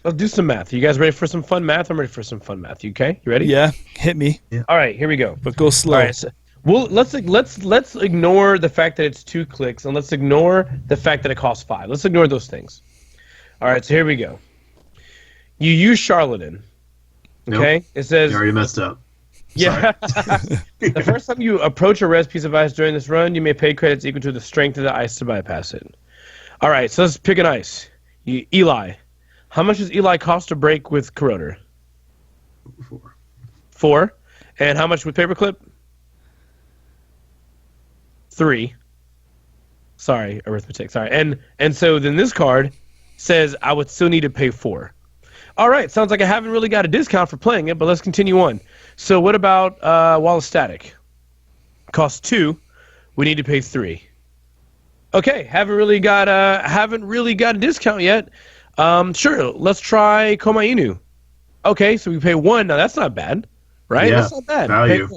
Let's do some math. You guys ready for some fun math? I'm ready for some fun math. You okay? You ready? Yeah, hit me. Yeah. All right, here we go. But go slow. All right, so, well, let's ignore the fact that it's 2 clicks, and let's ignore the fact that it costs 5. Let's ignore those things. All right, so here we go. You use Charlatan. Okay? Nope. It says... You already messed up. Yeah. The first time you approach a res piece of ice during this run, you may pay credits equal to the strength of the ice to bypass it. All right, so let's pick an ice. Eli. How much does Eli cost to break with Corroder? 4. 4. And how much with Paperclip? 3. Sorry, arithmetic. Sorry. And so then this card says I would still need to pay 4. All right, sounds like I haven't really got a discount for playing it, but let's continue on. So what about Wallace Static? Costs 2. We need to pay 3. Okay, haven't really got a discount yet. Sure, let's try Koma Inu. Okay, so we pay 1. Now that's not bad, right? Yeah, that's not bad. Value.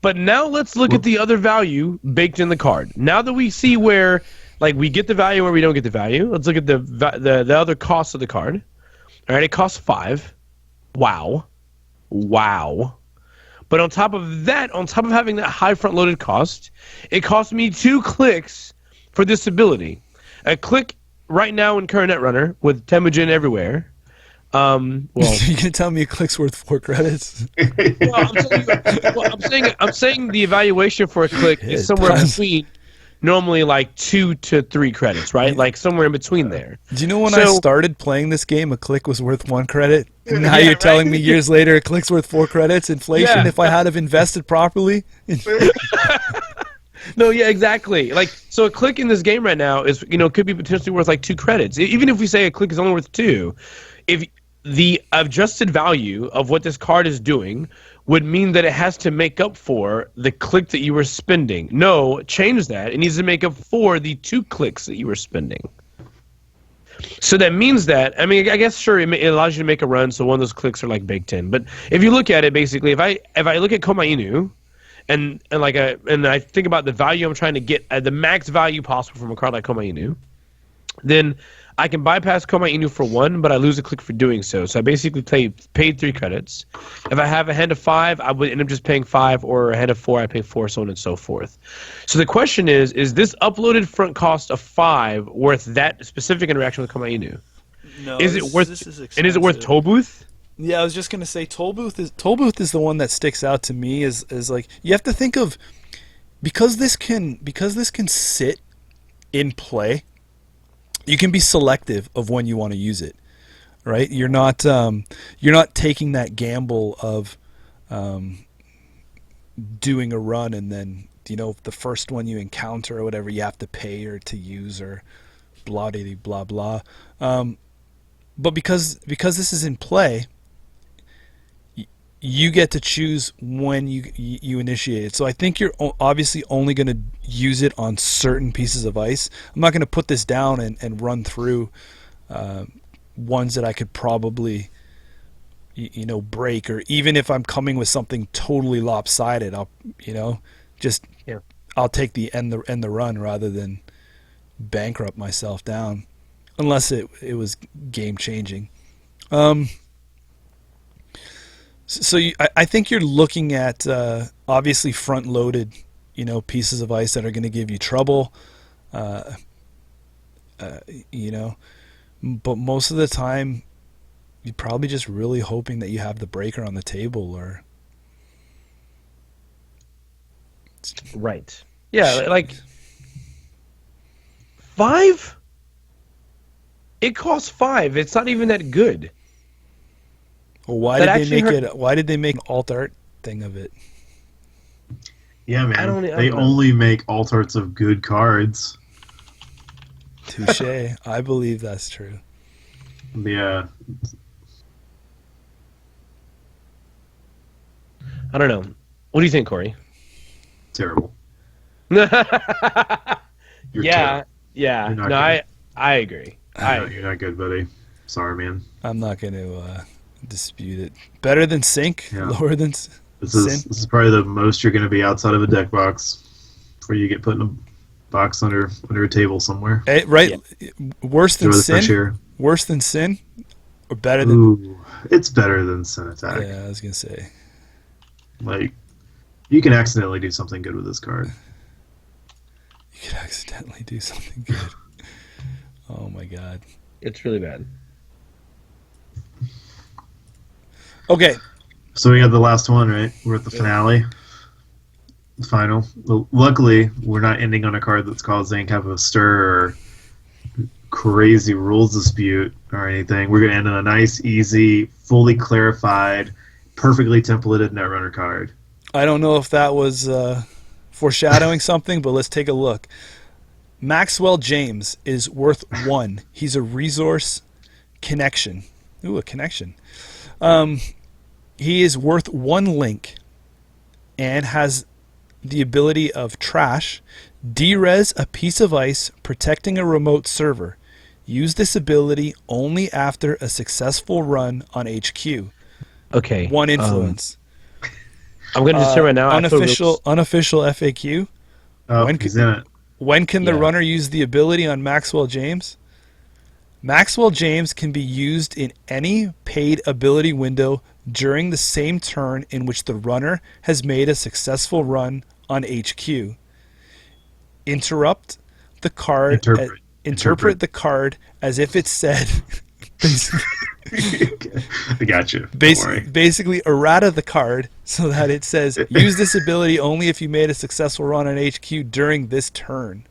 But now let's look at the other value baked in the card. Now that we see where, like, we get the value or we don't get the value, let's look at the other costs of the card. All right, it costs 5. Wow. But on top of that, on top of having that high front-loaded cost, it costs me 2 clicks for this ability. A click right now in current Netrunner with Temujin everywhere. Well, you're gonna tell me a click's worth 4 credits? I'm saying the evaluation for a click is somewhere between normally like 2 to 3 credits, right? Like somewhere in between there. Do you know when I started playing this game, a click was worth 1 credit? And now you're telling me years later a click's worth 4 credits? Inflation, if I had have invested properly? No, yeah, exactly. Like, so a click in this game right now is, could be potentially worth like 2 credits. Even if we say a click is only worth 2, if the adjusted value of what this card is doing would mean that it has to make up for the click that you were spending. No, change that. It needs to make up for the 2 clicks that you were spending. So that means that, I mean, I guess sure it allows you to make a run, so one of those clicks are like baked in. But if you look at it, basically, if I look at Koma Inu, and I think about the value I'm trying to get at the max value possible from a card like Koma Inu, then I can bypass Koma Inu for 1, but I lose a click for doing so. So I basically paid 3 credits. If I have a hand of 5, I would end up just paying 5, or a hand of 4, I pay 4, so on and so forth. So the question is this uploaded front cost of 5 worth that specific interaction with Koma Inu? No, is it worth Toll Booth? Yeah, I was just gonna say Toll Booth is the one that sticks out to me as like, you have to think of, because this can sit in play. You can be selective of when you want to use it, right? You're not taking that gamble of doing a run and then the first one you encounter or whatever you have to pay or to use or blah blah blah. But because this is in play, you get to choose when you initiate it. So I think you're obviously only going to use it on certain pieces of ice. I'm not going to put this down and run through ones that I could probably break, or even if I'm coming with something totally lopsided, I'll I'll take the end the run rather than bankrupt myself down, unless it was game changing. So I think you're looking at obviously front-loaded, pieces of ice that are going to give you trouble, but most of the time, you're probably just really hoping that you have the breaker on the table, or right. Yeah, like 5. It costs 5. It's not even that good. Well, why did they make an alt art thing of it? Yeah, man. They only make alt arts of good cards. Touche. I believe that's true. Yeah. I don't know. What do you think, Corey? Terrible. Yeah. Terrible. Yeah. No, I agree. You're not good, buddy. Sorry, man. I'm not going to dispute it. Better than Sync? Yeah. Lower than Sin? This is probably the most you're going to be outside of a deck box before you get put in a box under a table somewhere. Right? Yeah. Worse than Sin? Worse than Sin? Or better than... Ooh, it's better than Sin Attack. Yeah, I was going to say. Like, you can accidentally do something good with this card. You can accidentally do something good. Oh my god. It's really bad. Okay. So we got the last one, right? We're at the finale. The final. Well, luckily, we're not ending on a card that's causing kind of a stir or crazy rules dispute or anything. We're going to end on a nice, easy, fully clarified, perfectly templated Netrunner card. I don't know if that was foreshadowing something, but let's take a look. Maxwell James is worth 1. He's a resource connection. Ooh, a connection. He is worth 1 link and has the ability of trash. Derez a piece of ice protecting a remote server. Use this ability only after a successful run on HQ. Okay. 1 influence. I'm going to just say right now. Unofficial FAQ. Oh, he's in it. When can the runner use the ability on Maxwell James? Maxwell James can be used in any paid ability window during the same turn in which the runner has made a successful run on HQ. Interpret the card as if it said I got you. Basically errata the card so that it says use this ability only if you made a successful run on HQ during this turn.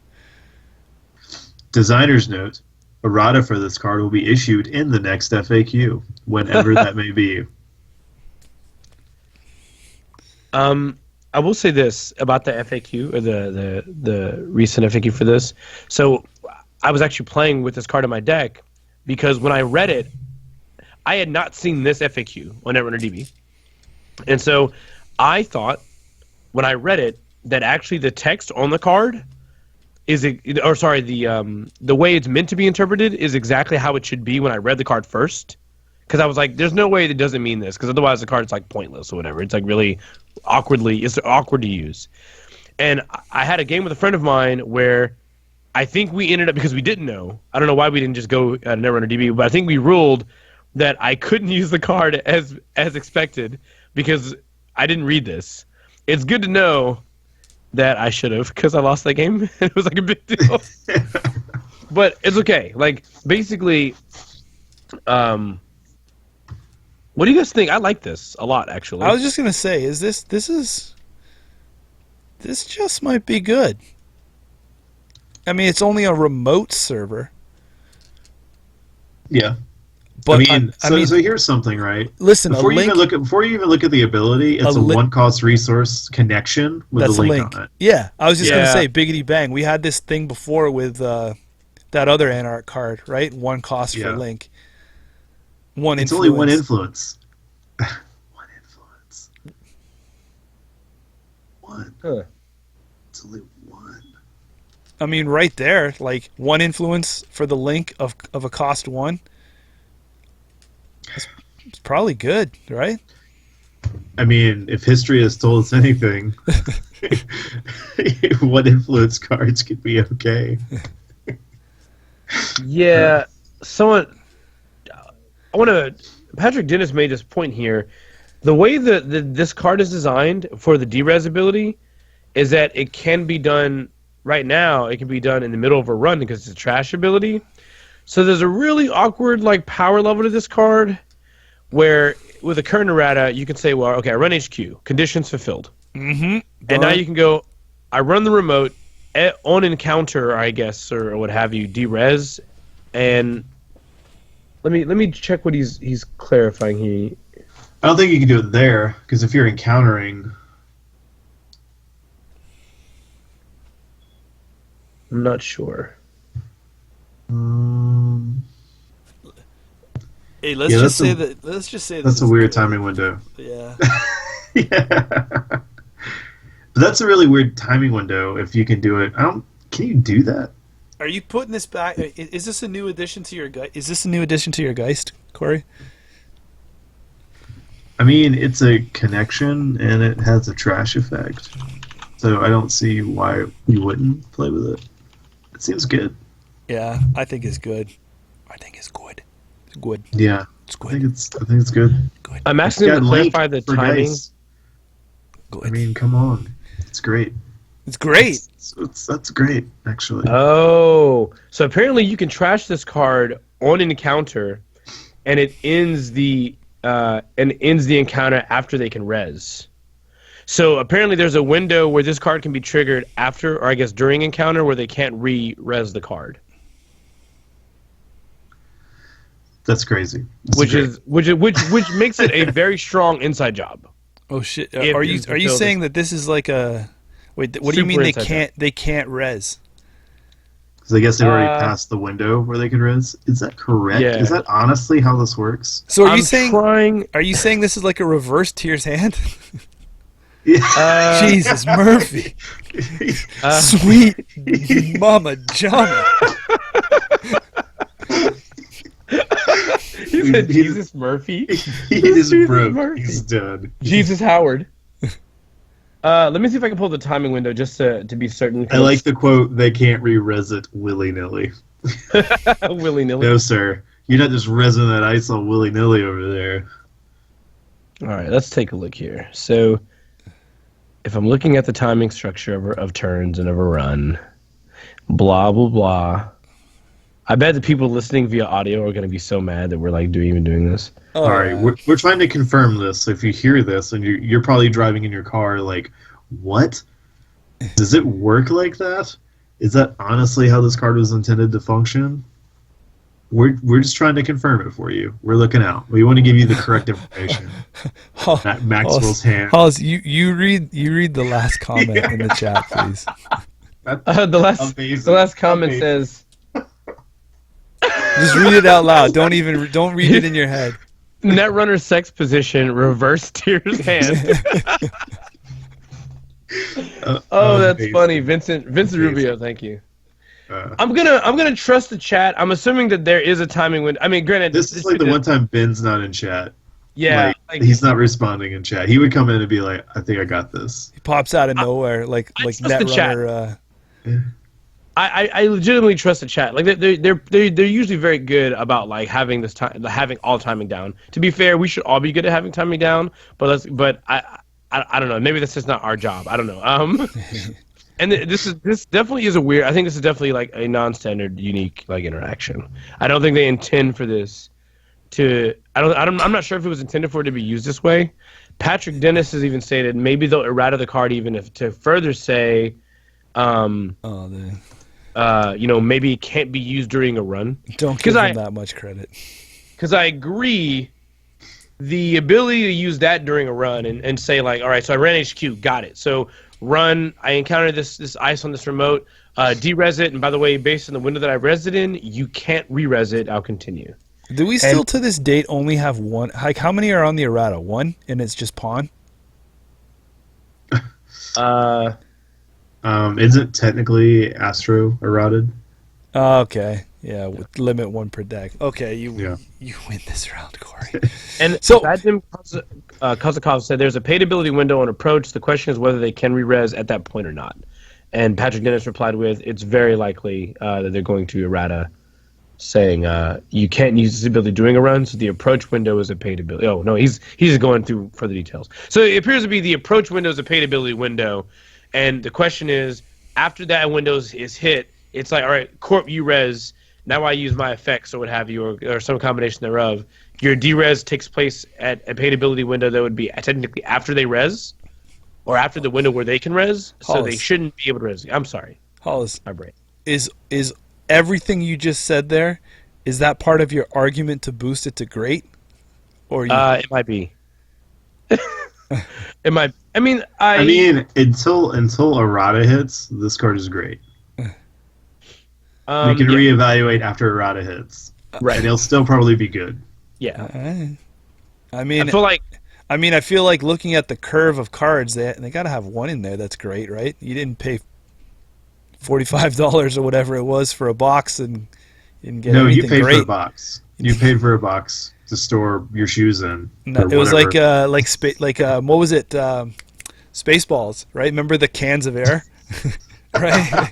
Designer's note: errata for this card will be issued in the next FAQ, whenever that may be. I will say this about the FAQ, or the recent FAQ for this. So I was actually playing with this card in my deck because when I read it, I had not seen this FAQ on Netrunner DB. And so I thought when I read it that actually the text on the card the way it's meant to be interpreted is exactly how it should be when I read the card first. Because I was like, there's no way that doesn't mean this, because otherwise the card's like pointless or whatever. It's like really it's awkward to use. And I had a game with a friend of mine where I think we ended up, because we didn't know, I don't know why we didn't just go Netrunner DB, but I think we ruled that I couldn't use the card as expected because I didn't read this. It's good to know that I should have, because I lost that game. It was like a big deal. But it's okay. Like, basically, what do you guys think? I like this a lot, actually. I was just gonna say, this just might be good. I mean, it's only a remote server. Yeah. But so here's something, right? Listen, before you even look at the ability, it's a one-cost resource connection with the link on it. Yeah, I was just gonna say, biggity bang. We had this thing before with that other Anarch card, right? One cost for link. It's only one influence. One influence. One. Huh. It's only one. I mean, right there, like one influence for the link of a cost 1. It's probably good, right? I mean, if history has told us anything, one influence cards could be okay. Yeah, Patrick Dennis made this point here. The way that this card is designed for the derez ability is that it can be done right now. It can be done in the middle of a run because it's a trash ability. So there's a really awkward like power level to this card where with a current errata you can say, well, okay, I run HQ, conditions fulfilled. Mm-hmm. And now you can go, I run the remote on encounter, I guess, or what have you, derez, and let me check what he's clarifying here. I don't think you can do it there, because if you're encountering... I'm not sure. Hey, let's just say that that's a weird timing window. Yeah. Yeah. But that's a really weird timing window if you can do it. Can you do that? Are you putting this back? Is this a new addition to your Geist, Corey? I mean, it's a connection and it has a trash effect. So I don't see why you wouldn't play with it. It seems good. Yeah, I think it's good. It's good. Yeah. It's good. I think it's good. Good. I'm asking him to clarify the timing. Dice. Good. I mean, come on. It's great. It's great. That's great, actually. Oh, so apparently you can trash this card on an encounter, and it ends the encounter after they can res. So apparently there's a window where this card can be triggered after, or I guess during encounter, where they can't re-res the card. That's crazy. Which makes it a very strong inside job. Oh shit! Are you saying that this is like a? Wait, what do you mean they can't res? Because I guess they've already passed the window where they can res. Is that correct? Yeah. Is that honestly how this works? So are you saying this is like a reverse Tears hand? Yeah. Jesus, Murphy. Sweet Mama Jama. He said Jesus Murphy. He just broke. Murphy. He's done. Jesus Howard. Let me see if I can pull the timing window just to be certain. I like the quote, they can't re-res it willy-nilly. Willy-nilly? No, sir. You're not just resing that ice all willy-nilly over there. All right, let's take a look here. So, if I'm looking at the timing structure of turns and of a run, blah, blah, blah. I bet the people listening via audio are going to be so mad that we're like even doing this. Oh, all right, we're trying to confirm this. So if you hear this and you're probably driving in your car, like, what? Does it work like that? Is that honestly how this card was intended to function? We're just trying to confirm it for you. We're looking out. We want to give you the correct information. Maxwell's hand. Hollis, you read the last comment in the chat, please. The last comment says. Just read it out loud. Don't read it in your head. Netrunner sex position, reverse Deera's hand. That's amazing. funny, Vincent Rubio. Thank you. I'm gonna trust the chat. I'm assuming that there is a timing window. I mean, granted, This is like the one time Ben's not in chat. Yeah, he's not responding in chat. He would come in and be like, "I think I got this." He pops out of nowhere, like Netrunner. I legitimately trust the chat. Like they're usually very good about like having all timing down. To be fair, we should all be good at having timing down. But I don't know. Maybe that's just not our job. I don't know. And this definitely is a weird. I think this is definitely like a non-standard, unique like interaction. I don't think they intend for this to. I'm not sure if it was intended for it to be used this way. Patrick Dennis has even stated maybe they'll errata the card even if to further say, maybe it can't be used during a run. Don't give them that much credit. Because I agree, the ability to use that during a run and say like, all right, so I ran HQ, got it. So run, I encountered this ice on this remote, de-res it, and by the way, based on the window that I resed it in, you can't re-res it, I'll continue. Do we still to this date only have one? Like, how many are on the errata? One, and it's just pawn? Isn't technically Astro errated? Okay. Yeah, with limit one per deck. Okay, you win this round, Corey. And so Vadim Kozakov said there's a paid ability window on approach. The question is whether they can re-res at that point or not. And Patrick Dennis replied with, it's very likely that they're going to errata, saying you can't use this ability during a run, so the approach window is a paid ability. Oh, no, he's just going through further details. So it appears to be the approach window is a paid ability window, and the question is, after that window is hit, it's like, all right, corp, you res, now I use my effects or what have you, or some combination thereof. Your de-res takes place at a paid ability window that would be technically after they res, or after the window where they can res, so they shouldn't be able to res. I'm sorry. Hollis, my brain. Is everything you just said there, is that part of your argument to boost it to great? Or it might be. It might. I mean, until errata hits, this card is great. We can reevaluate after errata hits, right? And it'll still probably be good. Yeah. I feel like looking at the curve of cards, they got to have one in there that's great, right? You didn't pay $45 or whatever it was for a box and you didn't get anything you paid great. for a box. You paid for a box to store your shoes in. No, it was like what was it? Spaceballs, right? Remember the cans of air, right?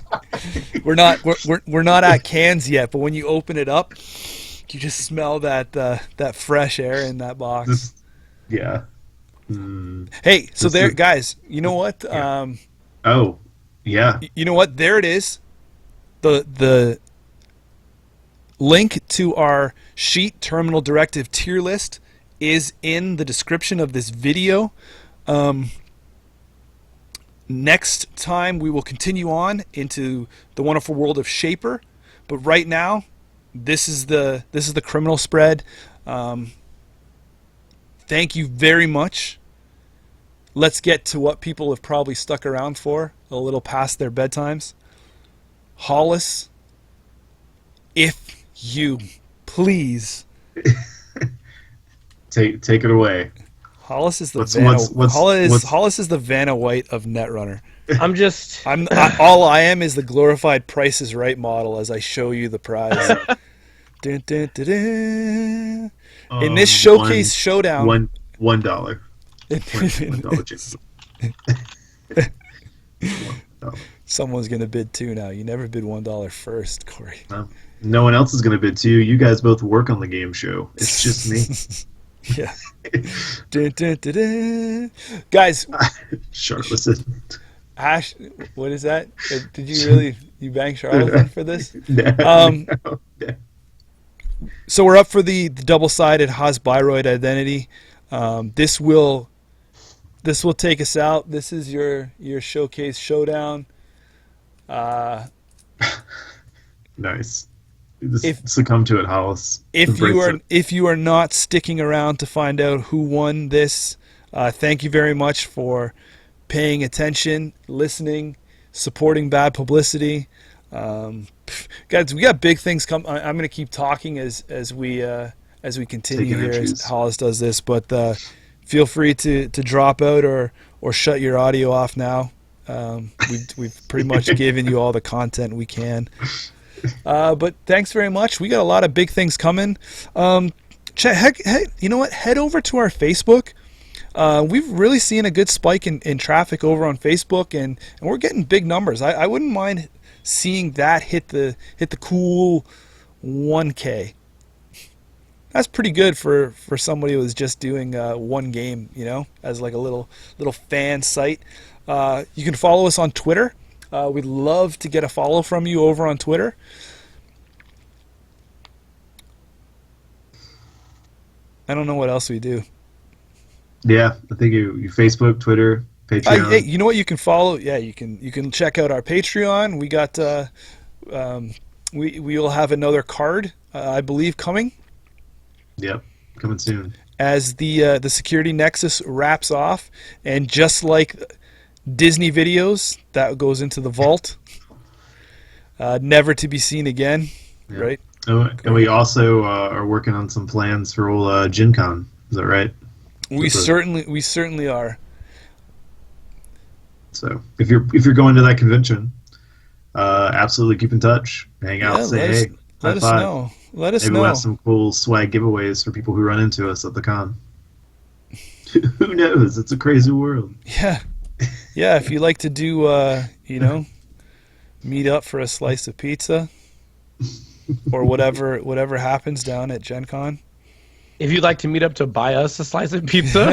we're not at cans yet, but when you open it up, you just smell that fresh air in that box. Yeah. Hey, so there, guys. You know what? Oh, yeah. You know what? There it is. The link to our sheet Terminal Directive tier list is in the description of this video. Next time we will continue on into the wonderful world of Shaper, but right now this is the criminal spread. Thank you very much. Let's get to what people have probably stuck around for a little past their bedtimes. Hollis, if you please take it away. Hollis is the Hollis is the Vanna White of Netrunner. All I am is the glorified Price is Right model as I show you the prize. Dun, dun, dun, dun. In this showcase showdown, $1. Someone's gonna bid $2 now. You never bid $1 first, Corey. No one else is gonna bid $2. You guys both work on the game show. It's just me. Yeah. Dun, dun, dun, dun. Guys, Charlatan. Ash, what is that? Did you bang Charlatan for this? No. So we're up for the double-sided Hasbiroid identity. This will take us out. This is your showcase showdown. Nice. succumb to it, Hollis. If you are not sticking around to find out who won this, thank you very much for paying attention, listening, supporting Bad Publicity. Guys, we got big things coming. I'm going to keep talking as we continue here as Hollis does this, but feel free to drop out or shut your audio off now. We've pretty much given you all the content we can. But thanks very much. We got a lot of big things coming. You know what? Head over to our Facebook. We've really seen a good spike in traffic over on Facebook, and we're getting big numbers. I wouldn't mind seeing that hit the cool 1K. That's pretty good for somebody who was just doing one game, as like a little fan site. You can follow us on Twitter. We'd love to get a follow from you over on Twitter. I don't know what else we do. Yeah, I think you Facebook, Twitter, Patreon. Hey, you know what you can follow? Yeah, you can check out our Patreon. We got we will have another card, I believe, coming. Yep, coming soon. As the security nexus wraps off, and just like Disney videos, that goes into the vault, never to be seen again. Yep. Right? And we also are working on some plans for old Gen Con. Is that right? We certainly are. So if you're going to that convention, absolutely keep in touch. Hang out, say hey. Let us know. Maybe we'll have some cool swag giveaways for people who run into us at the con. Who knows? It's a crazy world. Yeah. Yeah, if you like to do, meet up for a slice of pizza or whatever happens down at Gen Con. If you'd like to meet up to buy us a slice of pizza.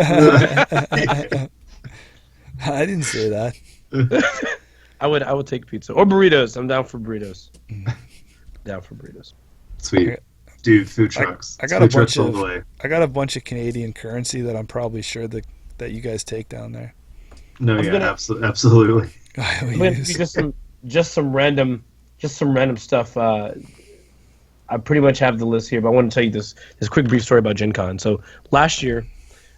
I didn't say that. I would take pizza or burritos. I'm down for burritos. Down for burritos. Sweet. Dude, food trucks. I got a bunch of Canadian currency that I'm probably sure that you guys take down there. No, absolutely. Just some random stuff. I pretty much have the list here, but I want to tell you this quick brief story about Gen Con. So last year,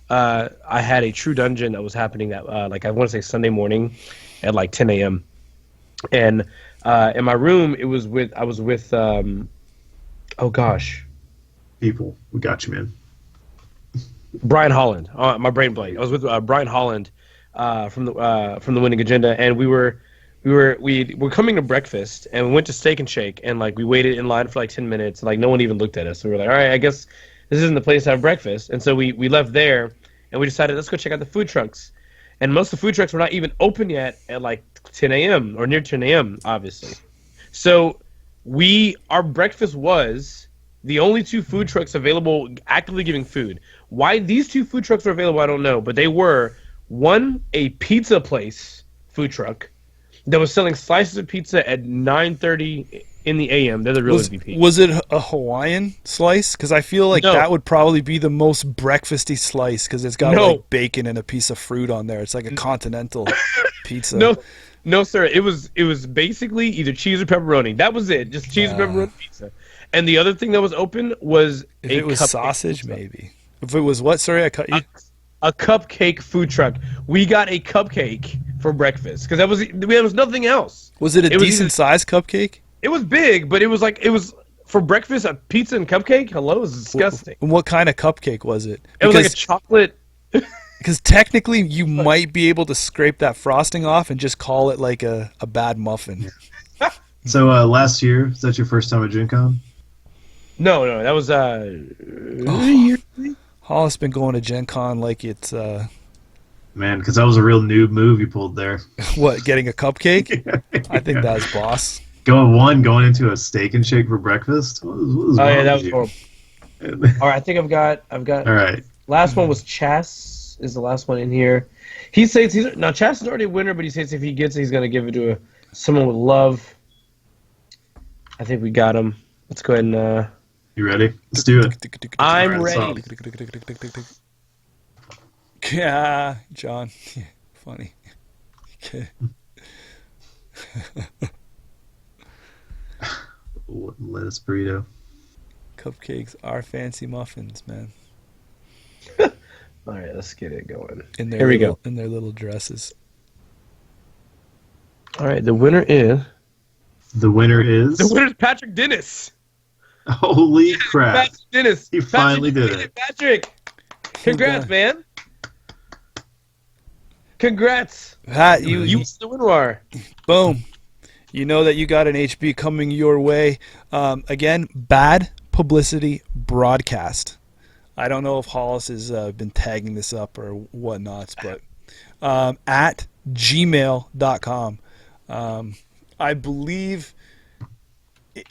I had a true dungeon that was happening that I want to say Sunday morning at like 10 a.m. And in my room, I was with oh gosh, people. We got you, man. Brian Holland. My brain blank. I was with Brian Holland from the Winning Agenda, and we were coming to breakfast, and we went to Steak and Shake, and we waited in line for 10 minutes, and no one even looked at us. So we were like, all right, I guess this isn't the place to have breakfast. And so we left there, and we decided let's go check out the food trucks. And most of the food trucks were not even open yet at 10 a.m. or near 10 a.m. obviously. So our breakfast was the only two food trucks available actively giving food. Why these two food trucks were available, I don't know, but they were one, a pizza place food truck that was selling slices of pizza at 9:30 in the a.m. They're the real MVP. Was it a Hawaiian slice? Because I feel like that would probably be the most breakfasty slice because it's got bacon and a piece of fruit on there. It's like a continental pizza. No, sir. It was basically either cheese or pepperoni. That was it. Just cheese and pepperoni pizza. And the other thing that was open was if it was sausage, pizza. Maybe. If it was what? Sorry, I cut you. A cupcake food truck. We got a cupcake for breakfast because there was nothing else. Was it a decent sized cupcake? It was big, but it was for breakfast a pizza and cupcake. Hello, it was disgusting. What kind of cupcake was it? It was like a chocolate. Because technically, you might be able to scrape that frosting off and just call it like a bad muffin. So last year, is that your first time at Gen Con? No, that was Hollis been going to Gen Con like it's man, because that was a real noob move you pulled there. What, getting a cupcake? I think that was boss. Going into a Steak and Shake for breakfast. What was that was horrible. All right, I think I've got. All right. Last one was Chas. Is the last one in here? He says now Chas is already a winner, but he says if he gets it, he's gonna give it to someone with love. I think we got him. Let's go ahead and. You ready? Let's do it. I'm ready. Yeah, John. Funny. Okay. What lettuce burrito. Cupcakes are fancy muffins, man. All right, let's get it going. Here we go. In their little dresses. All right, the winner is... The winner is Patrick Dennis. Holy crap. Patrick Dennis. He finally did it. Patrick. Congrats, man. Congrats. Pat, You the winner. Boom. You know that you got an HB coming your way. Again, Bad Publicity Broadcast. I don't know if Hollis has been tagging this up or whatnots, but at gmail.com. I believe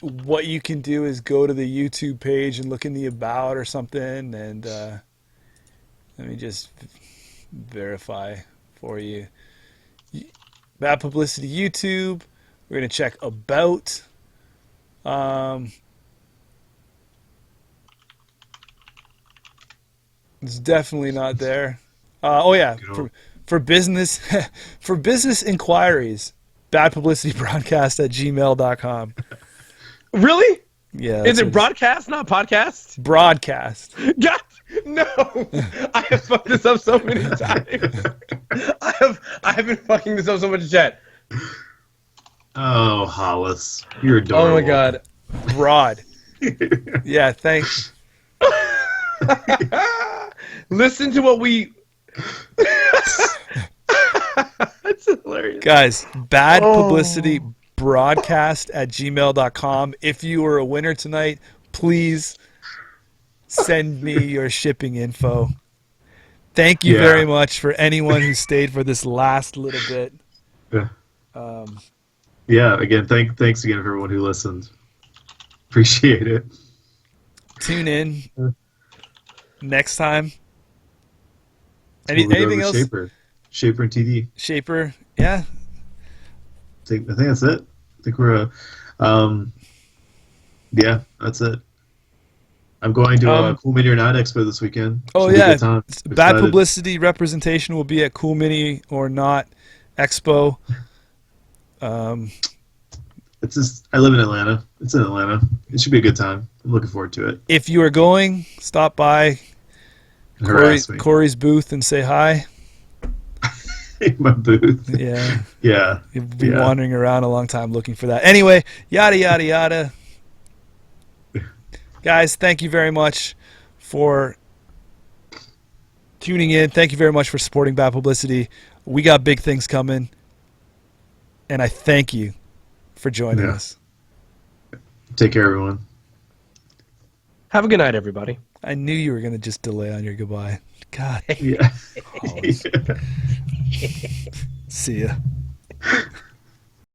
what you can do is go to the YouTube page and look in the About or something, and let me just verify for you. Bad Publicity YouTube. We're going to check About. It's definitely not there. Oh yeah, for business for business inquiries, badpublicitybroadcast@gmail.com. Really? Yeah. Is it broadcast, not podcast? Broadcast. God, no. I have fucked this up so many times. I have been fucking this up so much, chat. Oh, Hollis, you're adorable. Oh my god. Broad. Yeah, thanks. Listen to what we... That's hilarious. Guys, Bad Publicity Broadcast@gmail.com. If you were a winner tonight, please send me your shipping info. Thank you very much for anyone who stayed for this last little bit. Yeah, again, thanks again for everyone who listened. Appreciate it. Tune in next time. Anything else? Shaper and TD. Shaper, yeah. I think that's it. I think we're yeah, that's it. I'm going to Cool Mini or Not Expo this weekend. Oh yeah, Bad Publicity representation will be at Cool Mini or Not Expo. It's just, I live in Atlanta. It's in Atlanta. It should be a good time. I'm looking forward to it. If you are going, stop by Corey's booth and say hi. My booth. Yeah. Yeah. You'll be wandering around a long time looking for that. Anyway, yada, yada, yada. Guys, thank you very much for tuning in. Thank you very much for supporting Bad Publicity. We got big things coming. And I thank you for joining us. Take care, everyone. Have a good night, everybody. I knew you were going to just delay on your goodbye. God. Yeah. See ya.